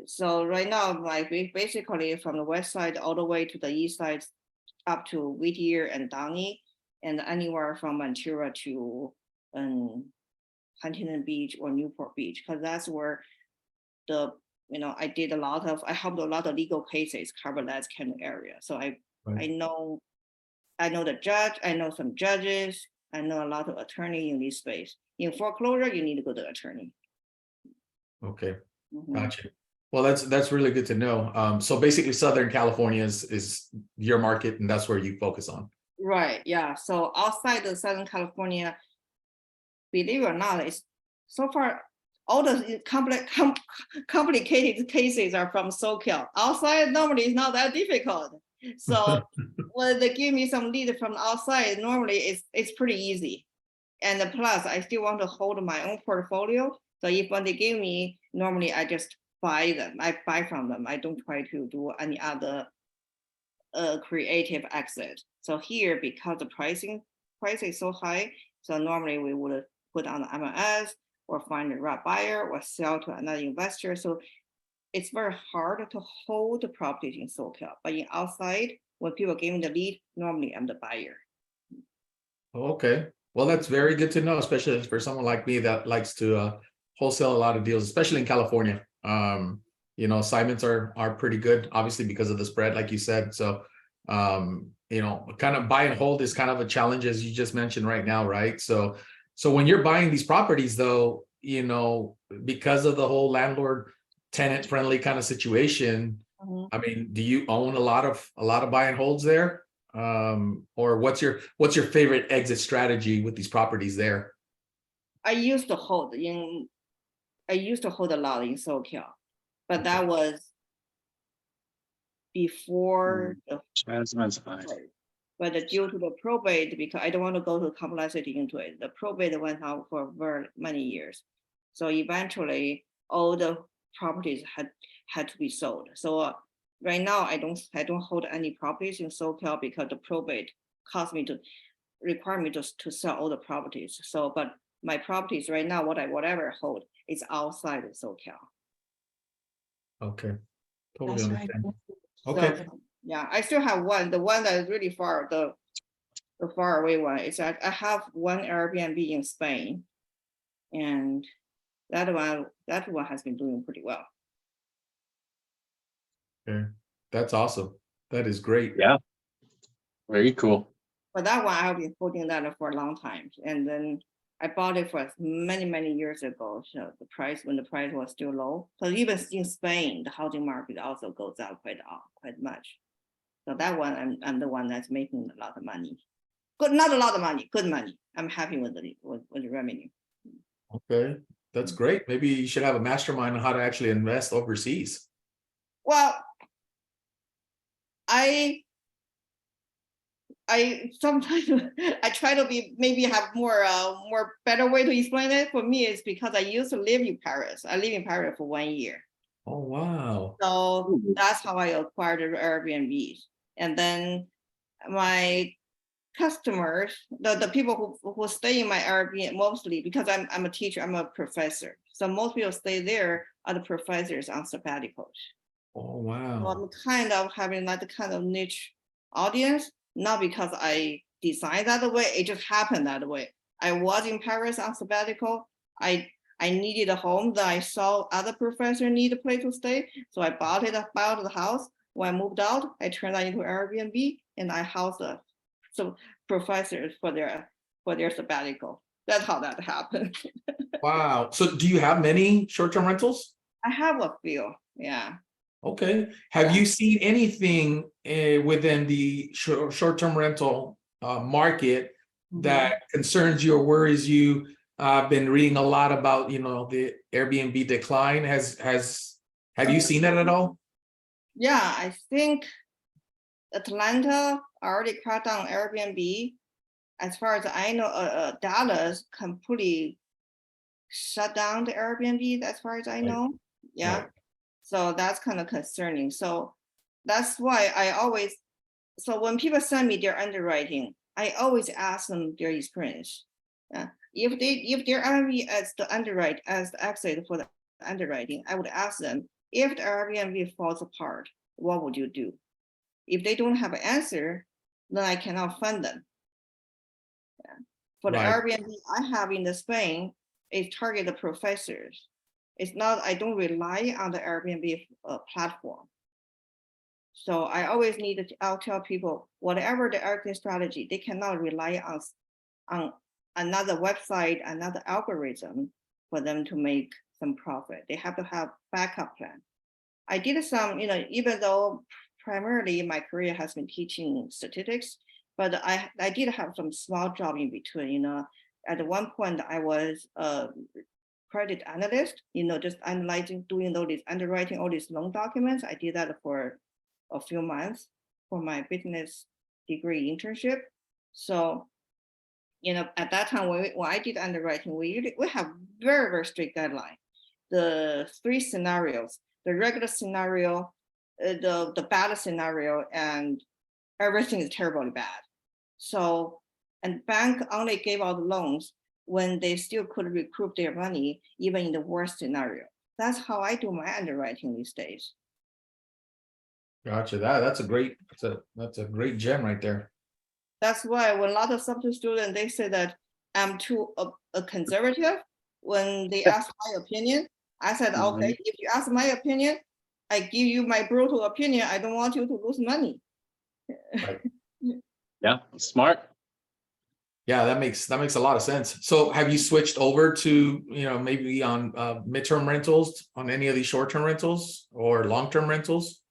So right now, like basically from the west side all the way to the east side, up to Whittier and Downey, and anywhere from Ventura to Huntington Beach or Newport Beach, because that's where I helped a lot of legal cases cover that kind of area. So I know the judge, I know some judges, I know a lot of attorney in this space. In foreclosure, you need to go to attorney. Okay, gotcha. Well, that's really good to know. So basically Southern California is your market, and that's where you focus on. Right, yeah. So outside of Southern California, believe it or not, it's so far all the complicated cases are from SoCal. Outside normally it's not that difficult. So when they give me some lead from outside, normally it's pretty easy. And plus, I still want to hold my own portfolio. So when they give me, normally I just buy them. I buy from them. I don't try to do any other creative exit. So here, because the price is so high, so normally we would put on the MLS or find a right buyer or sell to another investor. So it's very hard to hold the properties in SoCal. But in outside, when people give me the lead, normally I'm the buyer. Okay. Well, that's very good to know, especially for someone like me that likes to wholesale a lot of deals, especially in California. Assignments are pretty good, obviously, because of the spread, like you said. So, kind of buy and hold is kind of a challenge, as you just mentioned right now, right? So when you're buying these properties, though, because of the whole landlord tenant friendly kind of situation, Mhm. I mean, do you own a lot of buy and holds there? Or what's your favorite exit strategy with these properties there? I used to hold a lot in SoCal, but that was before the Jasmine's fine. probate. But due to the probate, because I don't want to go to complexity into it, the probate went on for very many years. So eventually, all the properties had to be sold. So right now, I don't hold any properties in SoCal because the probate require me to sell all the properties. So, but my properties right now, whatever I hold, is outside of SoCal. Okay. Totally That's right. understand. Okay. So, yeah, I still have one. The one that is really far, the far away one is that I have one Airbnb in Spain, and that one has been doing pretty well. Okay. That's awesome. That is great. Yeah. Very cool. But that one I've been holding that for a long time, and then I bought it for many years ago. So when the price was still low, so even in Spain, the housing market also goes up quite much. So that one, I'm the one that's making a lot of money. Good, not a lot of money, good money. I'm happy with the revenue. Okay. That's great. Maybe you should have a mastermind on how to actually invest overseas. Well, I sometimes I try to maybe have more better way to explain it. For me, it's because I used to live in Paris. I lived in Paris for 1 year. Oh, wow. So that's how I acquired the Airbnb. And then my customers, the people who stay in my Airbnb, mostly because I'm a teacher, I'm a professor. So most people stay there are the professors on sabbaticals. Oh, So wow. I'm kind of having that kind of niche audience, not because I designed that way, it just happened that way. I was in Paris on sabbatical. I needed a home that I saw other professors need a place to stay. So I bought the house. When I moved out, I turned that into Airbnb and I housed some professors for their sabbatical. That's how that happened. Wow. So do you have many short-term rentals? I have a few, yeah. Okay. Have you seen anything within the short-term rental market that concerns you or worries you? I've been reading a lot about, the Airbnb decline. Have you seen that at all? Yeah, I think Atlanta already cracked down Airbnb. As far as I know, Dallas completely shut down the Airbnb, as far as I know. Yeah. Right. So that's kind of concerning. So that's why so when people send me their underwriting, I always ask them their experience. If their Airbnb as the exit for the underwriting, I would ask them, if the Airbnb falls apart, what would you do? If they don't have an answer, then I cannot fund them. For the Right. Airbnb I have in Spain, it target the professors. It's not, I don't rely on the Airbnb platform. So I always I'll tell people, whatever the exit strategy, they cannot rely on another website, another algorithm for them to make some profit. They have to have backup plan. I did some, even though primarily my career has been teaching statistics, but I did have some small job in between. At one point I was a credit analyst, just analyzing, doing all this underwriting, all these loan documents. I did that for a few months for my business degree internship. So, at that time when I did underwriting, we have very, very strict guideline. The 3 scenarios: the regular scenario, the bad scenario, and everything is terribly bad. So, and bank only gave out loans when they still could recoup their money, even in the worst scenario. That's how I do my underwriting these days. Gotcha. That's a great gem right there. That's why when a lot of substitute students, they say that I'm too a conservative. When they ask my opinion, I said, okay, if you ask my opinion, I give you my brutal opinion. I don't want you to lose money. Right. Yeah, smart. Yeah, that makes a lot of sense. So have you switched over to, maybe on midterm rentals on any of these short-term rentals or long-term rentals?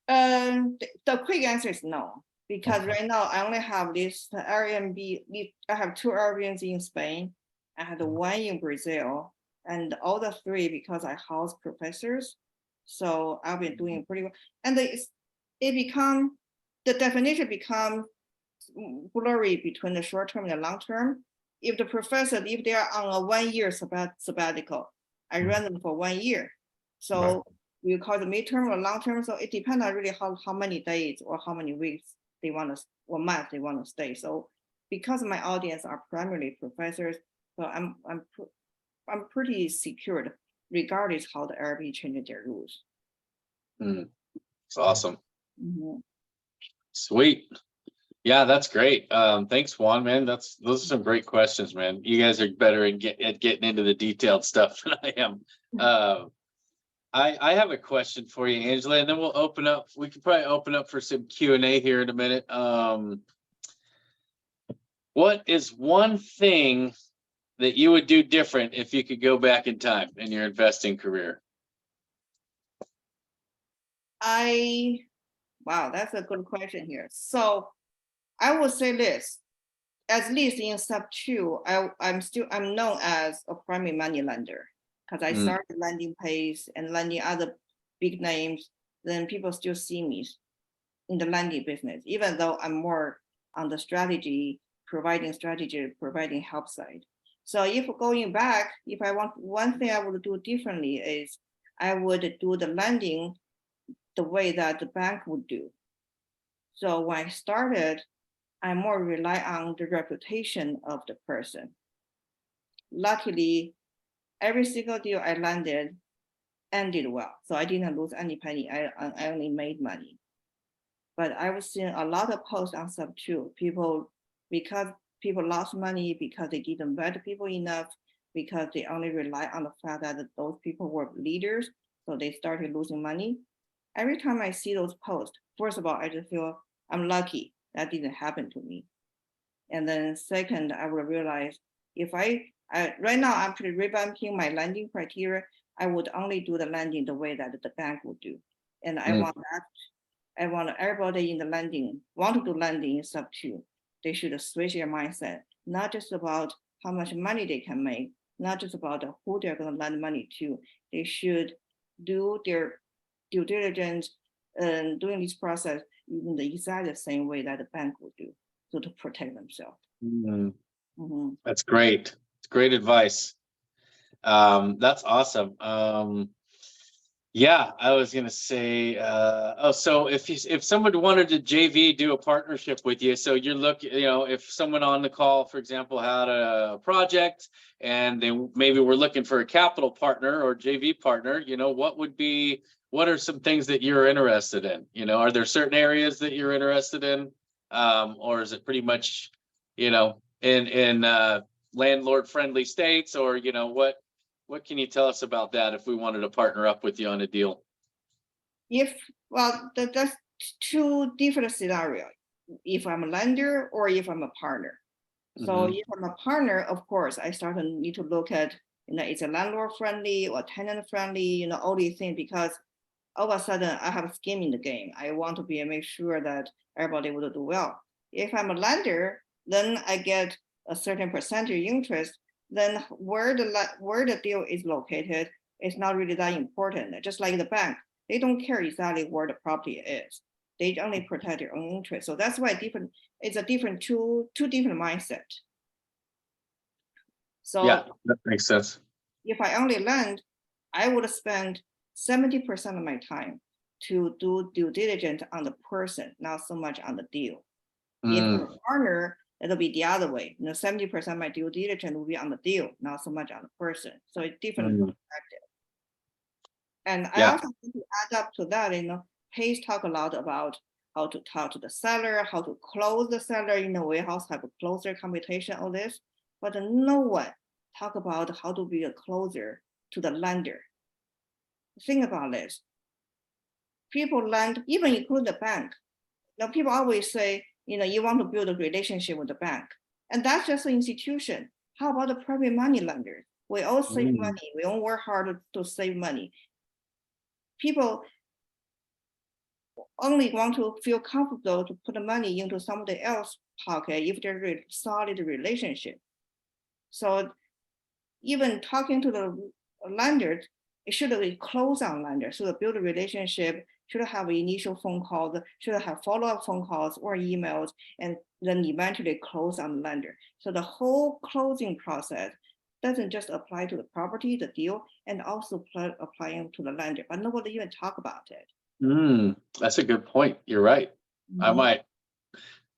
The quick answer is no, because right now I only have this Airbnb. I have 2 Airbnbs in Spain. I had 1 in Brazil, and all the 3 because I house professors. So I've been doing pretty well, and the definition become blurry between the short term and the long term. If the professor, if they are on a 1 year sabbatical, I run them for 1 year. So we call the midterm or long term. So it depends on really how many days or how many weeks they want to, or months they want to stay. So because my audience are primarily professors, so I'm pretty secured regardless how the Airbnb changes their rules. It's awesome. Mhm. Sweet. Yeah, that's great. Thanks, Juan, man. Those are some great questions, man. You guys are better at getting into the detailed stuff than I am. I have a question for you, Angela, and then we'll open up. We could probably open up for some Q&A here in a minute. What is one thing that you would do different if you could go back in time in your investing career? Wow, that's a good question here. So I would say this, at least in step 2, I'm known as a primary money lender because I started lending Pace and lending other big names. Then people still see me in the lending business, even though I'm more on the strategy, providing help side. So if going back, if I want one thing I would do differently is I would do the lending the way that the bank would do. So when I started, I more rely on the reputation of the person. Luckily, every single deal I landed ended well. So I didn't lose any penny. I only made money. But I was seeing a lot of posts on sub 2. Because people lost money because they didn't vet people enough, because they only rely on the fact that those people were leaders. So they started losing money. Every time I see those posts, first of all, I just feel I'm lucky that didn't happen to me. And then second, I will realize if I right now I'm actually revamping my lending criteria. I would only do the lending the way that the bank would do. And I want everybody in the lending want to do lending in sub 2. They should switch their mindset, not just about how much money they can make, not just about who they're going to lend money to. They should do their due diligence and doing this process in the exact same way that the bank would do, so to protect themselves. That's great. It's great advice. That's awesome. Yeah, I was gonna say, so if someone wanted to JV do a partnership with you, so you're looking, if someone on the call, for example, had a project and they maybe were looking for a capital partner or JV partner, what are some things that you're interested in? Are there certain areas that you're interested in? Or is it pretty much, in landlord friendly states, or, what can you tell us about that if we wanted to partner up with you on a deal? That's 2 different scenarios. If I'm a lender or if I'm a partner. So if I'm a partner, of course, I start to need to look at, is it landlord friendly or tenant friendly, all these things, because all of a sudden I have skin in the game. I want to make sure that everybody will do well. If I'm a lender, then I get a certain percentage interest. Then where the deal is located is not really that important. Just like the bank, they don't care exactly where the property is. They only protect their own interest. So that's why it's a different two different mindset. So yeah, that makes sense. If I only lend, I would spend 70% of my time to do due diligence on the person, not so much on the deal. If I'm a partner, it'll be the other way. 70% of my due diligence will be on the deal, not so much on the person. So it's different perspective. And I also need to add up to that, Pace talk a lot about how to talk to the seller, how to close the seller in the warehouse, have a closer computation, all this. But no one talk about how to be a closer to the lender. Think about this. People lend, even include the bank. Now people always say, you want to build a relationship with the bank. And that's just an institution. How about the private money lender? We all save money. We all work hard to save money. People, only want to feel comfortable to put the money into somebody else's pocket if there's a solid relationship. So even talking to the lender, it should be close on lender. So to build a relationship, should have initial phone calls, should have follow-up phone calls or emails, and then eventually close on the lender. So the whole closing process doesn't just apply to the property, the deal, and also applying to the lender, but nobody even talk about it. That's a good point. You're right. I Mhm.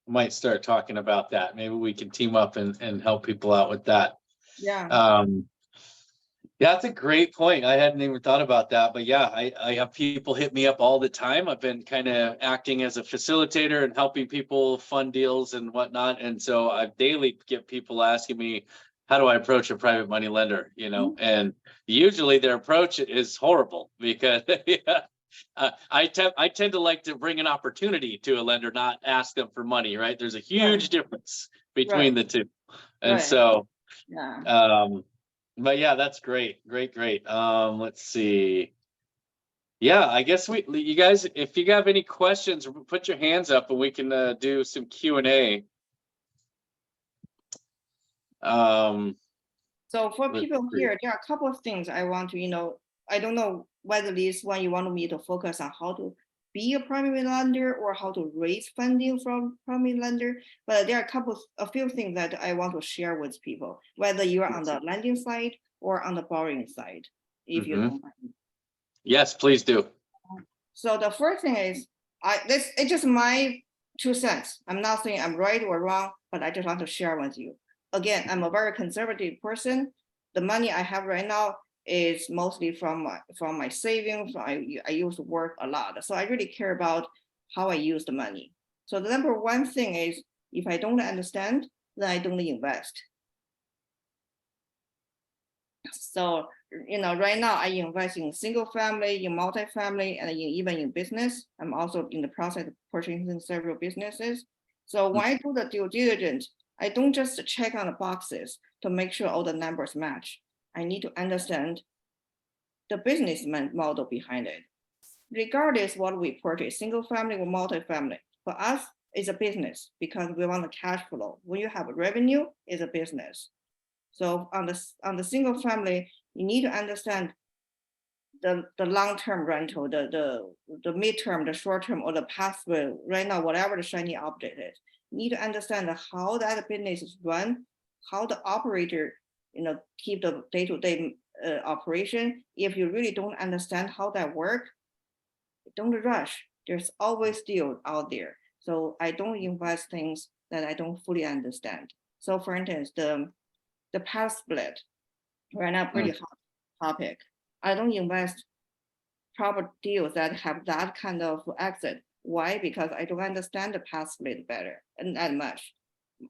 might start talking about that. Maybe we can team up and help people out with that. Yeah, Yeah, that's a great point. I hadn't even thought about that, but yeah, I have people hit me up all the time. I've been kind of acting as a facilitator and helping people fund deals and whatnot. And so I daily get people asking me, how do I approach a private money lender? And usually their approach is horrible because I tend to like to bring an opportunity to a lender, not ask them for money, right? There's a huge difference between the two. And Right. so, yeah. but yeah, that's great. Let's see. Yeah, I guess you guys, if you have any questions, put your hands up and we can do some Q&A. So for Let's people see. here, there are a couple of things I want to, I don't know whether this one you want me to focus on how to be a primary lender or how to raise funding from primary lender, but there are a few things that I want to share with people, whether you're on the lending side or on the borrowing side, if you don't mind. Yes, please do. So the first thing is, it's just my 2 cents. I'm not saying I'm right or wrong, but I just want to share with you. Again, I'm a very conservative person. The money I have right now is mostly from my savings. I used to work a lot, so I really care about how I use the money. So the number one thing is, if I don't understand, then I don't invest. So, right now I invest in single family, in multifamily, and even in business. I'm also in the process of purchasing several businesses. So when I do the due diligence, I don't just check on the boxes to make sure all the numbers match. I need to understand the business model behind it. Regardless what we purchase, single family or multifamily, for us, it's a business because we want the cash flow. When you have a revenue, it's a business. So on the single family, you need to understand the long-term rental, the midterm, the short-term, or the pathway. Right now, whatever the shiny object is, you need to understand how that business is run, how the operator, keep the day-to-day operation. If you really don't understand how that works, don't rush. There's always deal out there. So I don't invest things that I don't fully understand. So for instance, the path split, right now pretty hot topic. I don't invest proper deals that have that kind of exit. Why? Because I don't understand the path split better and that much.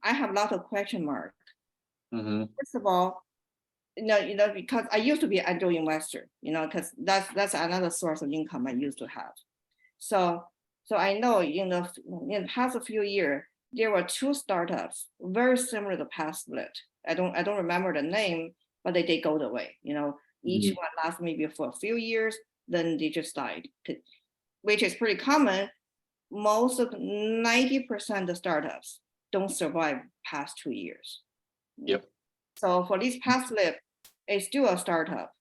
I have a lot of question marks. First of all, because I used to be an angel investor, because that's another source of income I used to have. So I know in the past few years, there were 2 startups very similar to path split. I don't remember the name, but they did go away. Each one lasted maybe for a few years, then they just died, which is pretty common. Most of 90% of startups don't survive past 2 years. Yep. So for this path split, it's still a startup.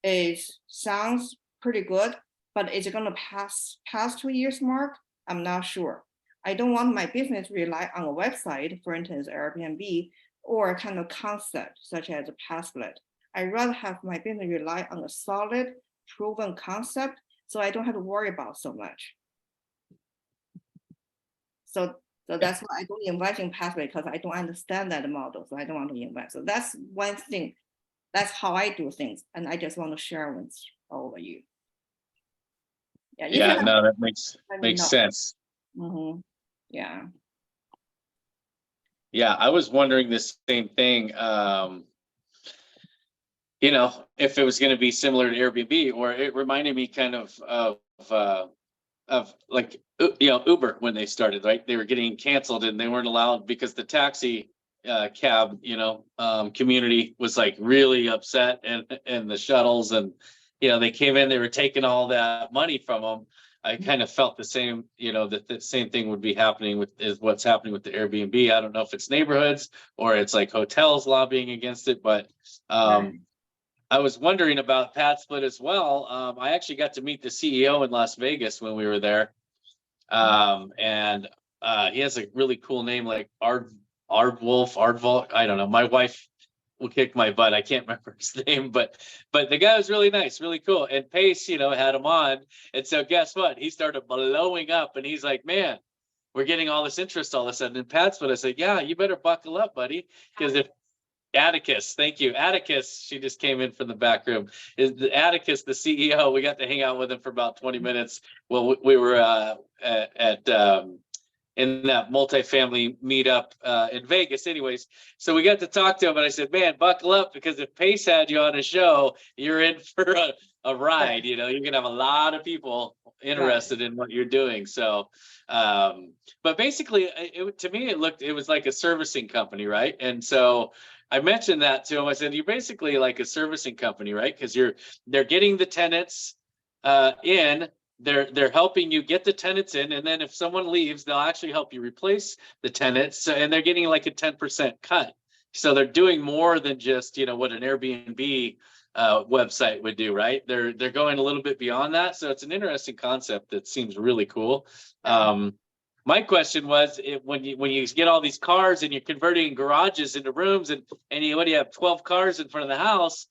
It sounds pretty good, but is it going to pass 2 years mark? I'm not sure. I don't want my business to rely on a website, for instance, Airbnb, or a kind of concept such as a path split. I'd rather have my business rely on a solid, proven concept, so I don't have to worry about so much. So that's why I don't invest in pathway, because I don't understand that model, so I don't want to invest. So that's one thing. That's how I do things, and I just want to share with all of you. Yeah, no, that makes sense. Yeah. Yeah, I was wondering the same thing. If it was going to be similar to Airbnb, or it reminded me kind of like Uber when they started, right? They were getting canceled and they weren't allowed because the taxi cab community was like really upset, and the shuttles, and they came in, they were taking all that money from them. I kind of felt the same, that the same thing would be happening with what's happening with the Airbnb. I don't know if it's neighborhoods or it's like hotels lobbying against it, but Right. I was wondering about PadSplit as well. I actually got to meet the CEO in Las Vegas when we were there. And he has a really cool name, like Ardvolk. I don't know. My wife will kick my butt. I can't remember his name, but the guy was really nice, really cool. And Pace, had him on. And so guess what? He started blowing up and he's like, man, we're getting all this interest all of a sudden in PadSplit. I said, yeah, you better buckle up, buddy. Because if Atticus, thank you. Atticus, she just came in from the back room. Is the Atticus, the CEO? We got to hang out with him for about 20 minutes. Well, we were in that multifamily meetup in Vegas. Anyways, so we got to talk to him, and I said, man, buckle up, because if Pace had you on a show, you're in for a ride. You're gonna have a lot of people interested in what you're doing. So but basically to me it was like a servicing company, right? And so I mentioned that to him. I said, you're basically like a servicing company, right? Because they're getting the tenants in, they're helping you get the tenants in, and then if someone leaves, they'll actually help you replace the tenants, and they're getting like a 10% cut. So they're doing more than just what an Airbnb website would do, right? They're going a little bit beyond that. So it's an interesting concept that seems really cool. My question was, when you get all these cars and you're converting garages into rooms, and you already have 12 cars in front of the house,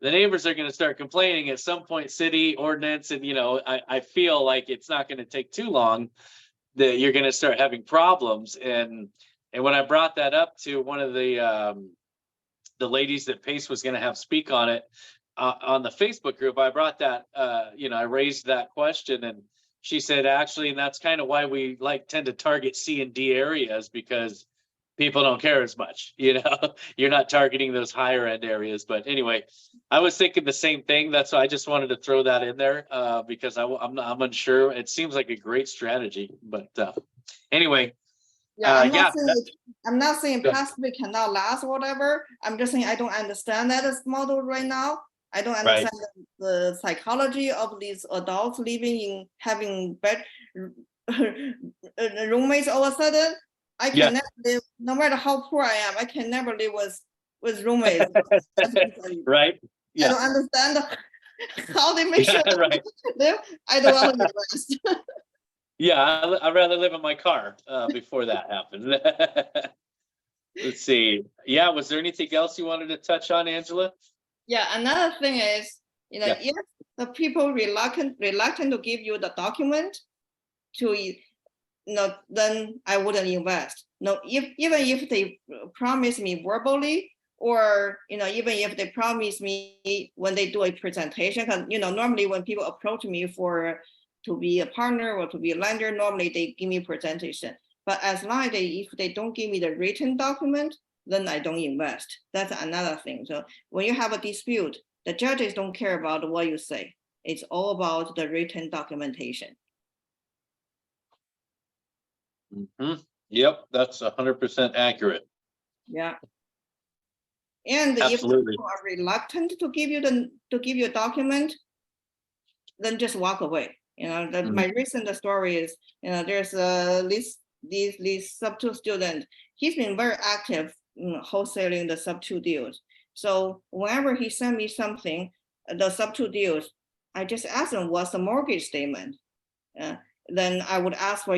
the neighbors are going to start complaining at some point. City ordinance, and I feel like it's not going to take too long that you're going to start having problems. And when I brought that up to one of the ladies that Pace was going to have speak on it on the Facebook group, I brought that I raised that question, and she said, actually, and that's kind of why we tend to target C and D areas, because people don't care as much. You're not targeting those higher end areas. But anyway, I was thinking the same thing. That's why I just wanted to throw that in there because I'm unsure. It seems like a great strategy, but anyway. Yeah, yeah, I'm not saying Go possibly cannot last or whatever. I'm just saying I don't understand that as model right now. I don't Right. understand the psychology of these adults having bed roommates all of a sudden. I can never live, no matter how poor I am, I can never live with roommates. right. I Yeah. don't understand how they make sure Right. live. I don't want to invest. Yeah, I'd rather live in my car before that happens. Let's see. Yeah, was there anything else you wanted to touch on, Angela? Yeah, another thing is, Yeah. if the people reluctant to give you the document then I wouldn't invest. No, even if they promise me verbally, or even if they promise me when they do a presentation, because normally when people approach me to be a partner or to be a lender, normally they give me presentation. But as long as if they don't give me the written document, then I don't invest. That's another thing. So when you have a dispute, the judges don't care about what you say. It's all about the written documentation. Mm-hmm. Yep, that's 100% accurate. Yeah. And Absolutely. if people are reluctant to give you a document, then just walk away. My recent story is, there's this sub-2 student. He's been very active wholesaling the sub-2 deals. So whenever he sent me something, the sub-2 deals, I just ask him, what's the mortgage statement? Then I would ask for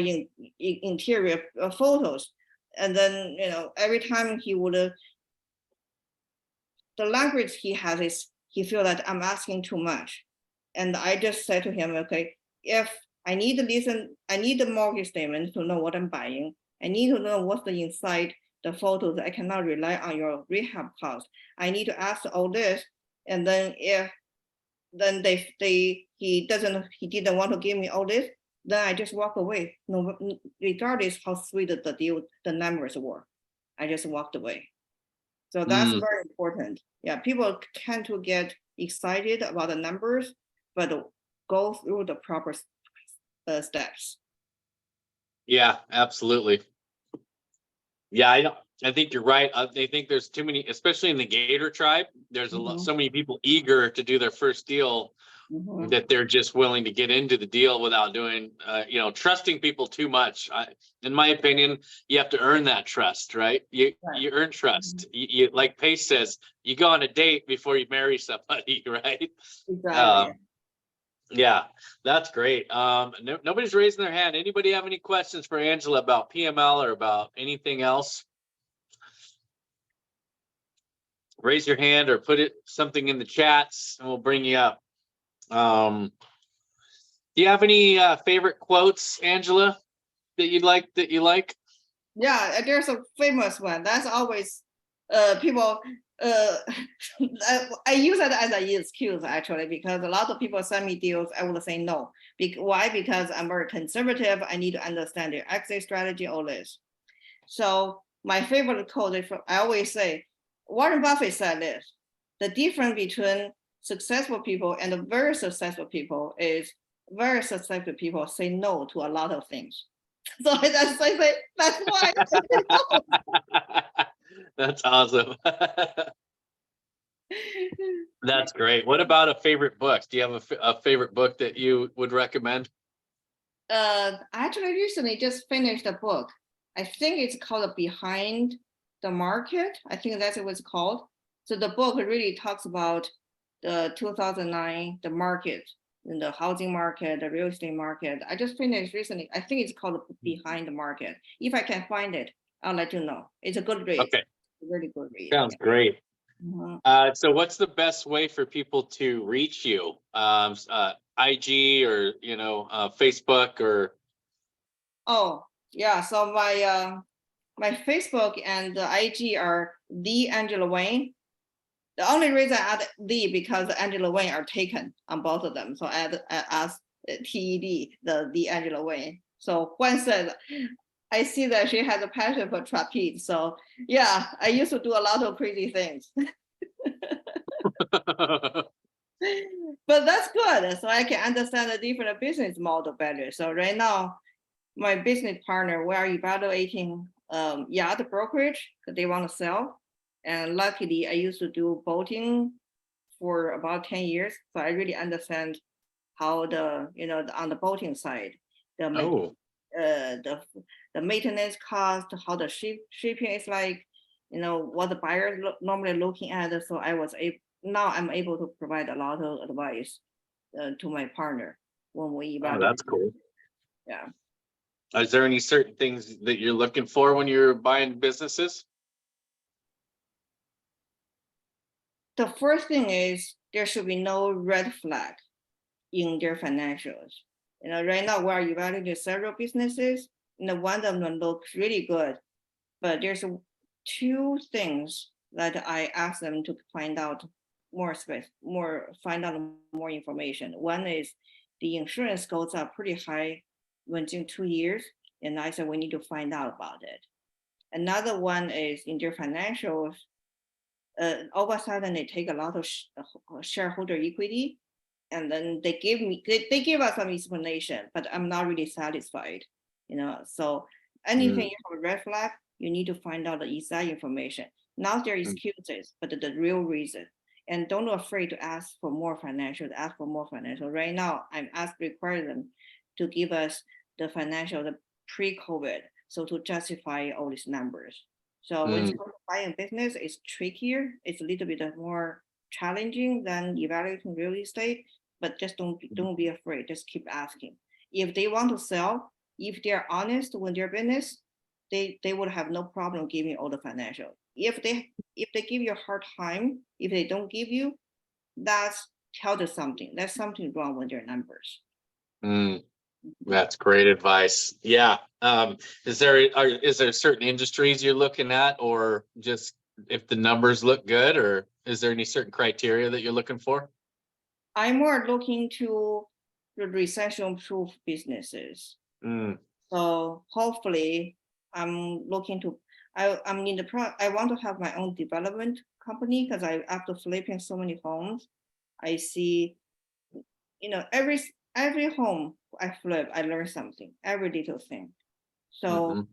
interior photos. And then, every time he would, the language he has is, he feel that I'm asking too much. And I just said to him, okay, if I need the mortgage statement to know what I'm buying. I need to know what's the inside the photos. I cannot rely on your rehab cost. I need to ask all this. And then if then he didn't want to give me all this, then I just walk away. No, regardless how sweet the numbers were, I just walked away. So that's very important. Yeah, people tend to get excited about the numbers, but go through the proper steps. Yeah, absolutely. Yeah, I think you're right. I think there's too many, especially in the Gator tribe. There's so many people eager to do their first deal Mhm. that they're just willing to get into the deal without doing, trusting people too much. In my opinion, you have to earn that trust, right? You Right. earn trust. You like Pace says, you go on a date before you marry somebody, right? Exactly. Um, yeah, that's great. Nobody's raising their hand. Anybody have any questions for Angela about PML or about anything else? Raise your hand or put something in the chats and we'll bring you up. Do you have any favorite quotes, Angela, that you like? Yeah, there's a famous one. That's always people I use it as an excuse actually, because a lot of people send me deals, I would say no. Why? Because I'm very conservative. I need to understand their exit strategy, all this. So my favorite quote is I always say, Warren Buffett said this: the difference between successful people and very successful people is very successful people say no to a lot of things. So that's why. That's awesome. That's great. What about a favorite book? Do you have a favorite book that you would recommend? Actually recently just finished a book. I think it's called Behind the Market. I think that's what it's called. So the book really talks about the 2009, the market, in the housing market, the real estate market. I just finished recently. I think it's called Behind the Market. If I can find it, I'll let you know. It's a good read. Okay, A really good read. sounds great. Mhm. So what's the best way for people to reach you? IG or, Facebook or? Oh, yeah. So my Facebook and the IG are the Angela Wayne. The only reason I add the because Angela Wayne are taken on both of them. So I ask TED, the Angela Wayne. So Juan said, I see that she has a passion for trapeze. So yeah, I used to do a lot of crazy things. But that's good. So I can understand the different business model better. So right now, my business partner, we are evaluating yacht brokerage that they want to sell. And luckily, I used to do boating for about 10 years. So I really understand how on the boating side, the Oh, the maintenance cost, how the shipping is like, what the buyer normally looking at. So now I'm able to provide a lot of advice to my partner when we evaluate. that's cool. Yeah. Is there any certain things that you're looking for when you're buying businesses? The first thing is there should be no red flag in their financials. Right now we're evaluating several businesses, one of them looks really good, but there's two things that I ask them to find out more information. One is the insurance goes up pretty high within 2 years, and I said we need to find out about it. Another one is in their financials, all of a sudden they take a lot of shareholder equity, and then they give us some explanation, but I'm not really satisfied. So anything you have a red flag, you need to find out the exact information, not their excuses, but the real reason. And don't be afraid to ask for more financial. Right now, I'm requiring them to give us the financial pre-COVID, so to justify all these numbers. So when you buy a business, it's trickier. It's a little bit more challenging than evaluating real estate, but just don't be afraid. Just keep asking. If they want to sell, if they're honest with their business, they would have no problem giving all the financial. If they give you a hard time, if they don't give you, that's tell us something. There's something wrong with their numbers. That's great advice. Yeah. Is there certain industries you're looking at, or just if the numbers look good, or is there any certain criteria that you're looking for? I'm more looking to the recession-proof businesses. So hopefully, I'm looking to. I'm in the I want to have my own development company, because after flipping so many homes, I see, every home I flip, I learn something, every little thing. So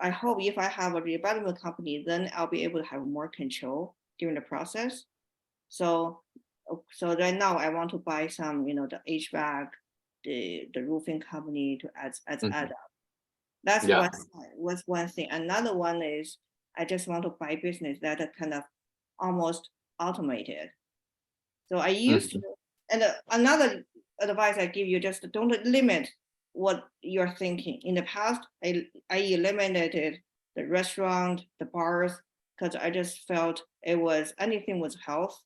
I hope if I have a development company, then I'll be able to have more control during the process. So So right now I want to buy some, the HVAC, the roofing company to as Mhm. add up. That's Yeah. was one thing. Another one is I just want to buy business that are kind of almost automated. So I used to, and another advice I give you, just don't limit what you're thinking. In the past, I eliminated the restaurant, the bars, because I just felt anything was health,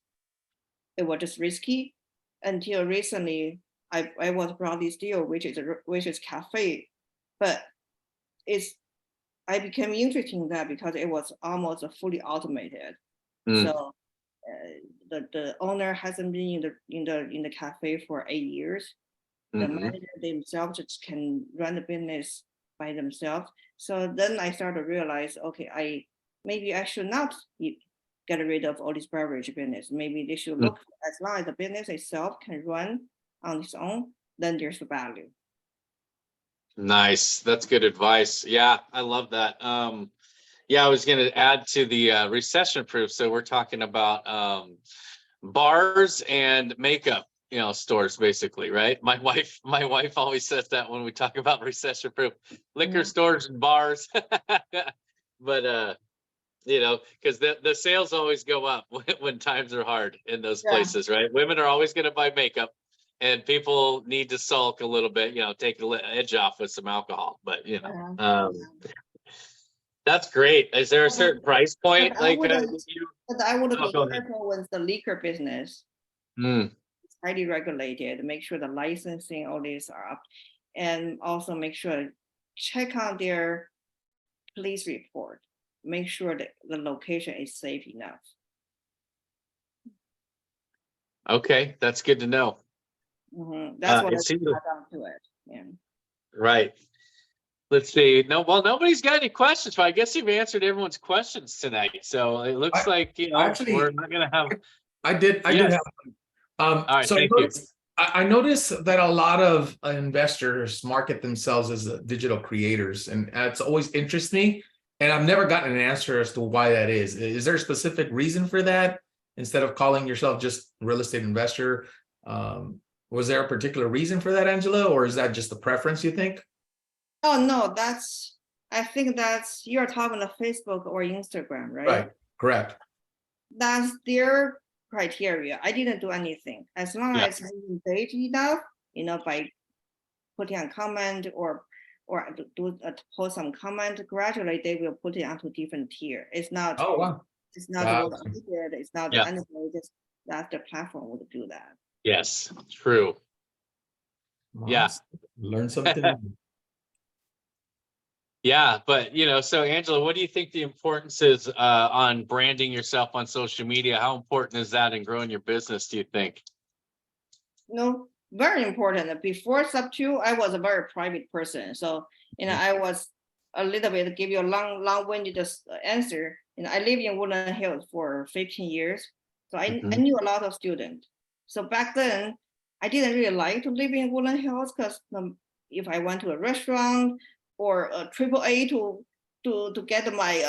it was just risky. Until recently, I was brought this deal, which is cafe, but I became interested in that because it was almost fully automated. Mm. So the owner hasn't been in the cafe for 8 years. The Mhm. manager themselves just can run the business by themselves. So then I started to realize, okay, maybe I should not get rid of all this beverage business. Maybe they should look, as long as the business itself can run on its own, then there's the value. Nice. That's good advice. Yeah, I love that. Yeah, I was gonna add to the recession proof. So we're talking about bars and makeup, stores basically, right? My wife always says that when we talk about recession proof, liquor Mhm. stores and bars. But because the sales always go up when times are hard in those Yeah. places, right? Women are always gonna buy makeup. And people need to sulk a little bit, take the edge off with some alcohol. But that's great. Is there a certain price point? But I Like wouldn't, but I would Oh, be go ahead. careful with the liquor business. Mm, It's highly regulated. Make sure the licensing, all these are up, and also make sure check on their police report. Make sure that the location is safe enough. okay, that's good to know. That's what I it seems got down to it. Yeah. right. Let's see. No, well, nobody's got any questions, but I guess you've answered everyone's questions tonight. So it looks like actually- we're not gonna have. I did Yes. have. All right, So thank you. I noticed that a lot of investors market themselves as digital creators, and it's always interests me. And I've never gotten an answer as to why that is. Is there a specific reason for that? Instead of calling yourself just real estate investor, was there a particular reason for that, Angela, or is that just a preference? You think? Oh no, I think you're talking about Facebook or Instagram, right? Right. Correct. That's their criteria. I didn't do anything. As long Yeah. as I engage enough, by putting a comment or post some comment, gradually they will put it onto different tier. It's not. Oh wow. It's not what I did. It's not Yeah. anything. Just that the platform would do that. Yes, true. Yeah. Learn something. Yeah, but so Angela, what do you think the importance is on branding yourself on social media? How important is that in growing your business, do you think? No, very important. Before Sub2, I was a very private person. So, I was a little bit, give you a long-winded answer. I live in Woodland Hills for 15 years. So I knew a lot of students. So back then, I didn't really like to live in Woodland Hills because if I went to a restaurant or a AAA to get my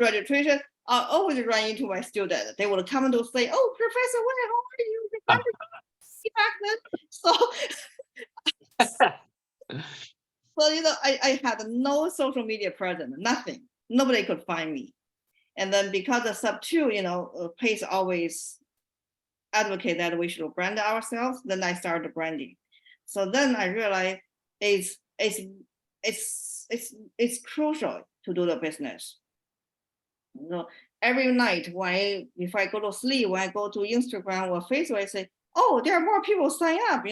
registration, I always run into my student. They would come to say, "Oh, Professor Wei, how are you?" Back then. So I had no social media presence, nothing. Nobody could find me. And then because of Sub2, Pace always advocate that we should brand ourselves. Then I started branding. So then I realized it's crucial to do the business. Every night if I go to sleep, when I go to Instagram or Facebook, I say, "Oh, there are more people sign up."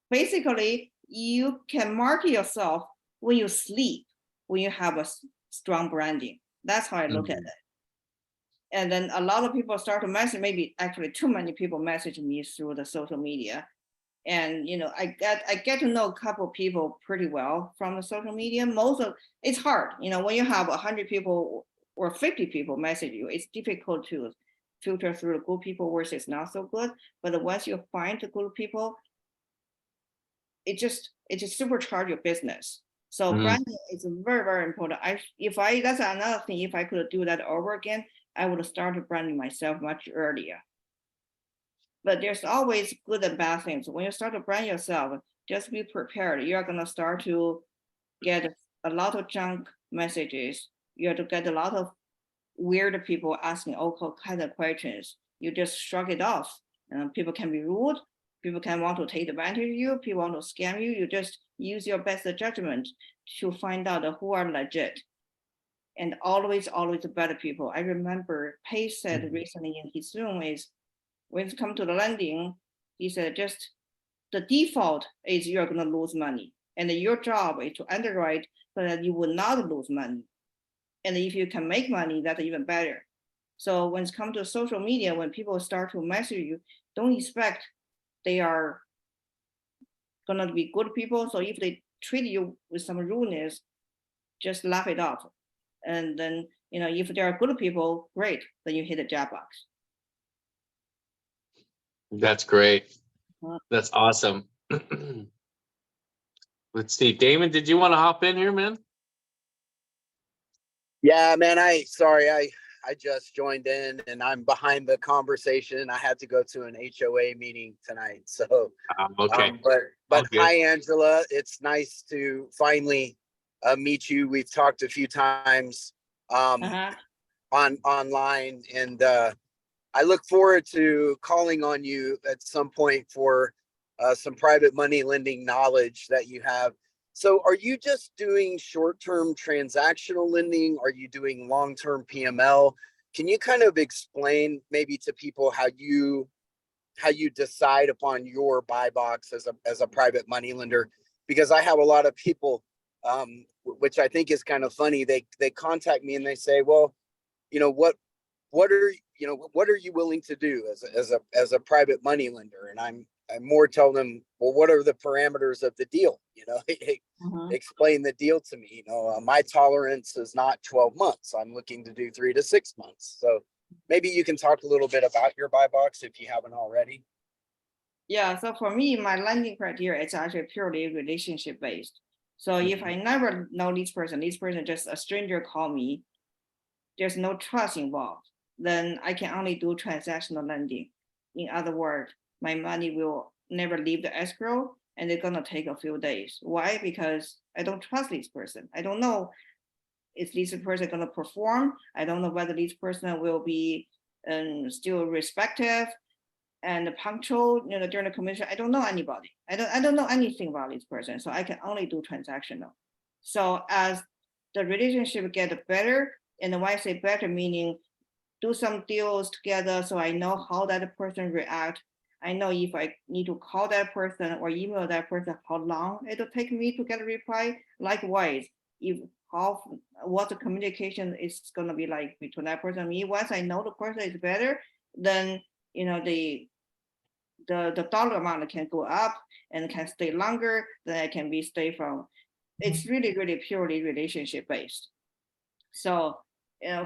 Basically, you can market yourself when you sleep, when you have a strong branding. That's how I look at it. And then a lot of people start to message, maybe actually too many people message me through the social media. And I get to know a couple of people pretty well from the social media. It's hard, when you have 100 people or 50 people message you, it's difficult to filter through the good people versus not so good. But once you find the good people, it just supercharge your business. So branding is very, very important. That's another thing. If I could do that over again, I would start branding myself much earlier. But there's always good and bad things. When you start to brand yourself, just be prepared. You're gonna start to get a lot of junk messages. You're to get a lot of weird people asking all kinds of questions. You just shrug it off. People can be rude. People can want to take advantage of you. People want to scam you. You just use your best judgment to find out who are legit. And always the better people. I remember Pace said recently in his Zoom is, when it comes to the lending, he said just the default is you're going to lose money. And your job is to underwrite so that you will not lose money. And if you can make money, that's even better. So when it comes to social media, when people start to message you, don't expect they are going to be good people. So if they treat you with some rudeness, just laugh it off. And then, if they are good people, great, then you hit the Jackbox. That's great. That's awesome. Let's see, Damon, did you want to hop in here, man? Yeah, man, I just joined in and I'm behind the conversation. I had to go to an HOA meeting tonight. So, Okay. But Okay. hi, Angela. It's nice to finally meet you. We've talked a few times online, and I look forward to calling on you at some point for some private money lending knowledge that you have. So are you just doing short-term transactional lending? Are you doing long-term PML? Can you kind of explain maybe to people how you decide upon your buy box as a private money lender? Because I have a lot of people, which I think is kind of funny. They contact me and they say, well, what are you willing to do as a private money lender? And I'm more telling them, well, what are the parameters of the deal? Explain the deal to me. My tolerance is not 12 months. I'm looking to do 3 to 6 months. So maybe you can talk a little bit about your buy box if you haven't already. Yeah, so for me, my lending criteria is actually purely relationship based. So if I never know this person just a stranger call me, there's no trust involved, then I can only do transactional lending. In other words, my money will never leave the escrow and it's gonna take a few days. Why? Because I don't trust this person. I don't know if this person gonna perform. I don't know whether this person will be still respectful and punctual, during the commission. I don't know anybody. I don't know anything about this person. So I can only do transactional. So as the relationship get better, and when I say better, meaning do some deals together so I know how that person react. I know if I need to call that person or email that person, how long it'll take me to get a reply. Likewise, what the communication is gonna be like between that person and me. Once I know the person is better, then the dollar amount can go up and can stay longer, then it can be stay from. It's really, really purely relationship based. So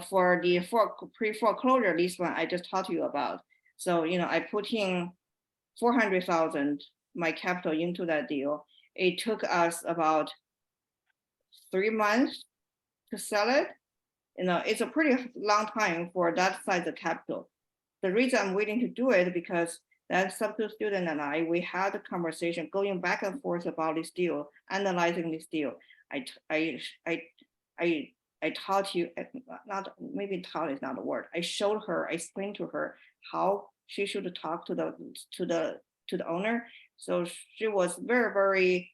for the pre-foreclosure, this one I just talked to you about. So I put in 400,000 my capital into that deal. It took us about 3 months to sell it. It's a pretty long time for that size of capital. The reason I'm willing to do it because that substitute student and we had a conversation going back and forth about this deal, analyzing this deal. I taught you, not maybe taught is not the word. I showed her, I explained to her how she should talk to the owner. So she was very,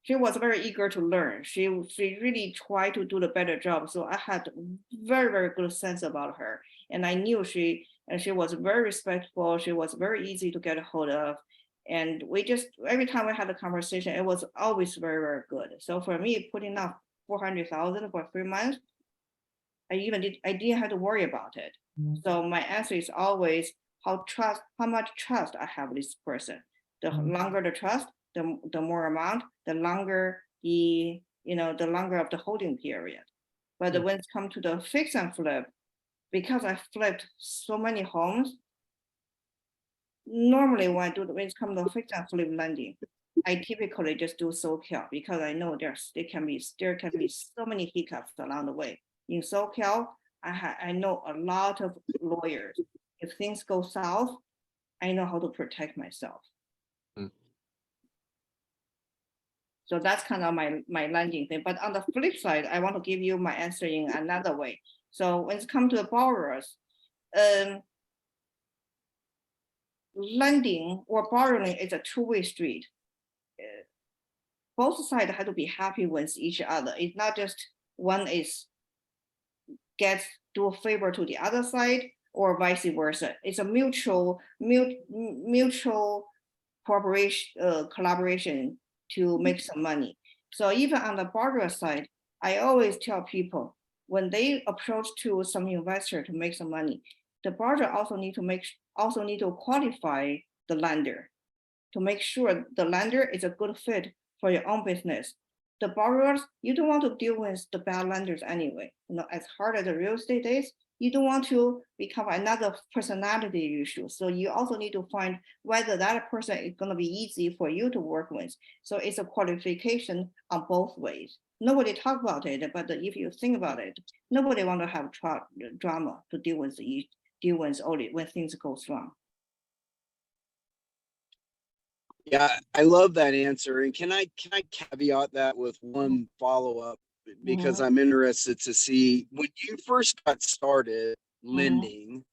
she was very eager to learn. She really tried to do the better job. So I had very, very good sense about her. And I knew she was very respectful. She was very easy to get a hold of. And we just, every time we had a conversation, it was always very, very good. So for me, putting up 400,000 for 3 months, I didn't have to worry about it. So my answer is always how much trust I have with this person. The longer the trust, the more amount, the longer the longer of the holding period. But when it comes to the fix and flip, because I flipped so many homes, normally when it comes to fix and flip lending, I typically just do SoCal because I know there can be so many hiccups along the way. In SoCal, I know a lot of lawyers. If things go south, I know how to protect myself. Mm. So that's kind of my landing thing. But on the flip side, I want to give you my answer in another way. So when it comes to the borrowers, lending or borrowing is a two-way street. Both sides have to be happy with each other. It's not just one is do a favor to the other side or vice versa. It's a mutual cooperation, collaboration to make some money. So even on the borrower side, I always tell people when they approach to some investor to make some money, the borrower also need to qualify the lender to make sure the lender is a good fit for your own business. The borrowers, you don't want to deal with the bad lenders anyway. As hard as the real estate is, you don't want to become another personality issue. So you also need to find whether that person is going to be easy for you to work with. So it's a qualification on both ways. Nobody talk about it, but if you think about it, nobody want to have drama to deal with only when things go wrong. Yeah, I love that answer. And can I caveat that with one follow-up? Because I'm interested to see when you first got started lending,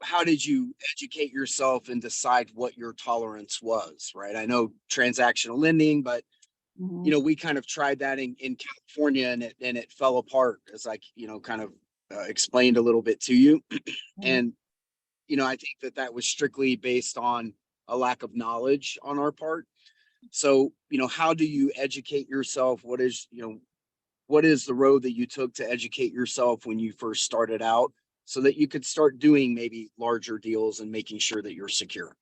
how did you educate yourself and decide what your tolerance was, right? I know transactional lending, but we kind of tried that in California and it fell apart, as I kind of explained a little bit to you. And I think that was strictly based on a lack of knowledge on our part. So, how do you educate yourself? What is the road that you took to educate yourself when you first started out so that you could start doing maybe larger deals and making sure that you're secure?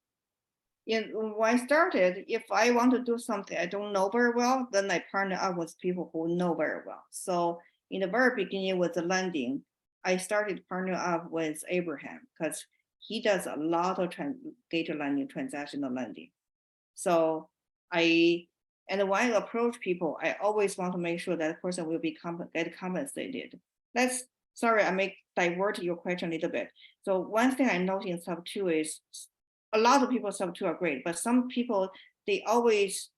Yeah, when I started, if I want to do something I don't know very well, then I partner up with people who know very well. So in the very beginning with the lending, I started partnering up with Abraham because he does a lot of data lending, transactional lending. So when I approach people, I always want to make sure that person will be get compensated. Sorry, I may divert your question a little bit. So one thing I noticed in sub 2 is a lot of people sub 2 are great, but some people, they always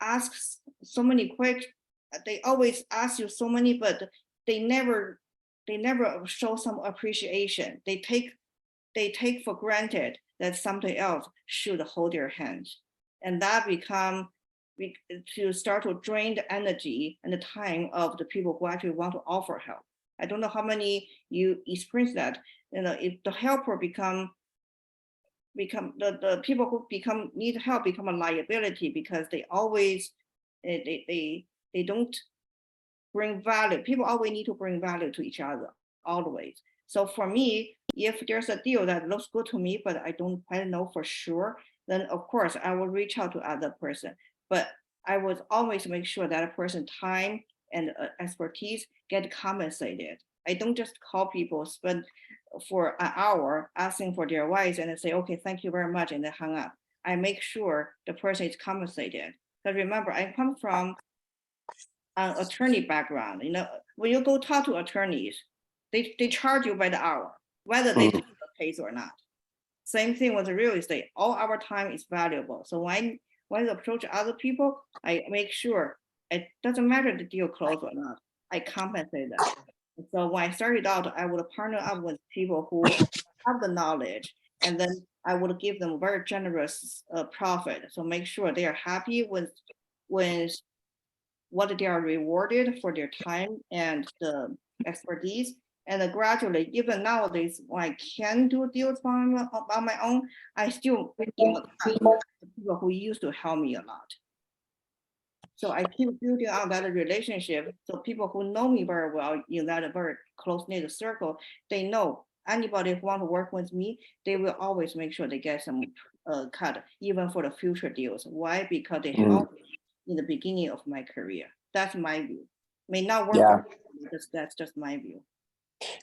ask so many questions. They always ask you so many, but they never show some appreciation. They take for granted that something else should hold their hand. And that to start to drain the energy and the time of the people who actually want to offer help. I don't know how many you experience that. If the helper become the people who need help become a liability because they always they don't bring value. People always need to bring value to each other always. So for me, if there's a deal that looks good to me, but I don't know for sure, then of course I will reach out to other person. But I would always make sure that a person's time and expertise get compensated. I don't just call people, spend for an hour asking for their advice and then say, okay, thank you very much, and then hang up. I make sure the person is compensated. But remember, I come from an attorney background. When you go talk to attorneys, they charge you by the hour, whether they take the case or not. Same thing with real estate. All our time is valuable. So when I approach other people, I make sure it doesn't matter the deal closed or not. I compensate them. So when I started out, I would partner up with people who have the knowledge, and then I would give them very generous profit. So make sure they are happy with what they are rewarded for their time and the expertise. And then gradually, even nowadays, when I can do deals on my own, I still bring in the people who used to help me a lot. So I keep building on that relationship. So people who know me very well in that very close-knit circle, they know anybody who want to work with me, they will always make sure they get some cut, even for the future deals. Why? Because they helped me in the beginning of my career. That's my view. May not work for me, that's just my view.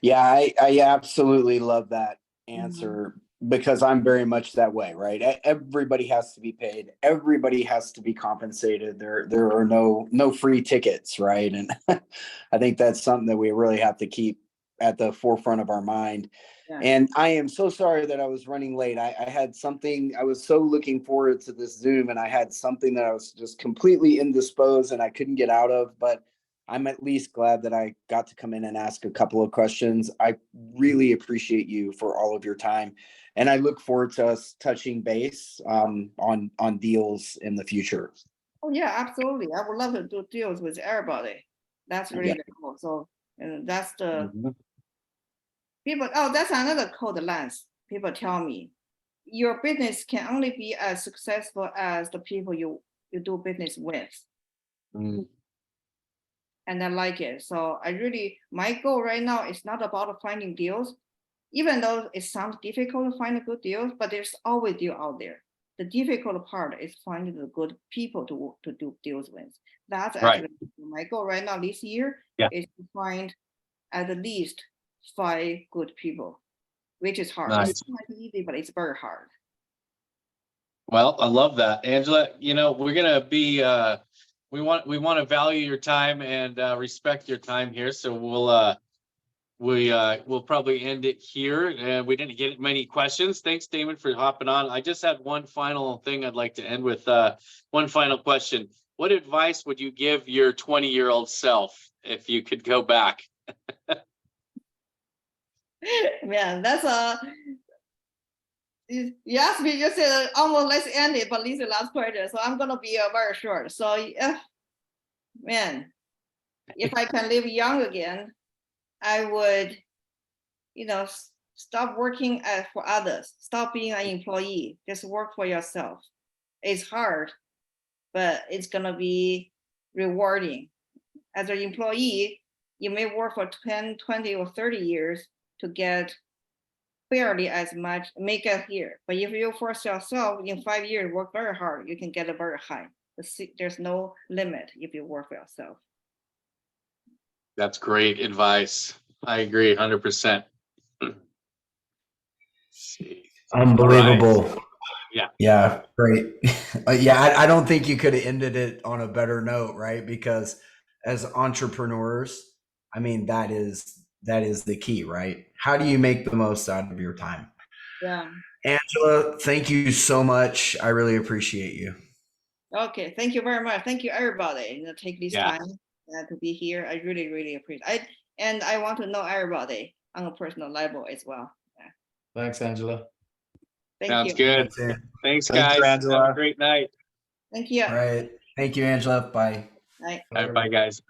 Yeah, I absolutely love that answer. because I'm very much that way, right? Everybody has to be paid. Everybody has to be compensated. There are no free tickets, right? And I think that's something that we really have to keep at the forefront of our mind. Yeah. And I am so sorry that I was running late. I had something, I was so looking forward to this Zoom, and I had something that I was just completely indisposed and I couldn't get out of, but I'm at least glad that I got to come in and ask a couple of questions. I really appreciate you for all of your time. And I look forward to us touching base on deals in the future. Oh, yeah, absolutely. I would love to do deals with everybody. That's really Yeah. cool. So, and that's the Mhm. people. Oh, that's another code, Lance. People tell me your business can only be as successful as the people you do business with. Mm, And I like it. So my goal right now is not about finding deals, even though it sounds difficult to find a good deal, but there's always deal out there. The difficult part is finding the good people to do deals with. That's Right. actually my goal right now this year. Yeah. Is to find at least 5 good people, which is hard. Nice. It's not easy, but it's very hard. Well, I love that, Angela. We're gonna be we want to value your time and respect your time here. So we'll probably end it here. And we didn't get many questions. Thanks, Damon, for hopping on. I just had one final thing I'd like to end with. One final question. What advice would you give your 20-year-old self if you could go back? Man, that's you asked me, you said almost let's end it, but this is the last question. So I'm gonna be very short. So man, if I can live young again, I would, stop working for others, stop being an employee, just work for yourself. It's hard, but it's gonna be rewarding. As an employee, you may work for 10, 20, or 30 years to get barely as much, make it here. But if you force yourself in 5 years, work very hard, you can get a very high. There's no limit if you work for yourself. That's great advice. I agree 100%. Unbelievable. Yeah. Yeah. Great. Yeah. I don't think you could have ended it on a better note, right? Because as entrepreneurs, I mean, that is the key, right? How do you make the most out of your time? Yeah. Angela, thank you so much. I really appreciate you. Okay. Thank you very much. Thank you, everybody. Take this Yeah. time to be here. I really, really appreciate it. And I want to know everybody on a personal level as well. Yeah. Thanks, Angela. Thank Sounds you. good. Thanks, guys. Have a great night. Thank you. All right. Thank you, Angela. Bye. Bye. All right, bye, guys.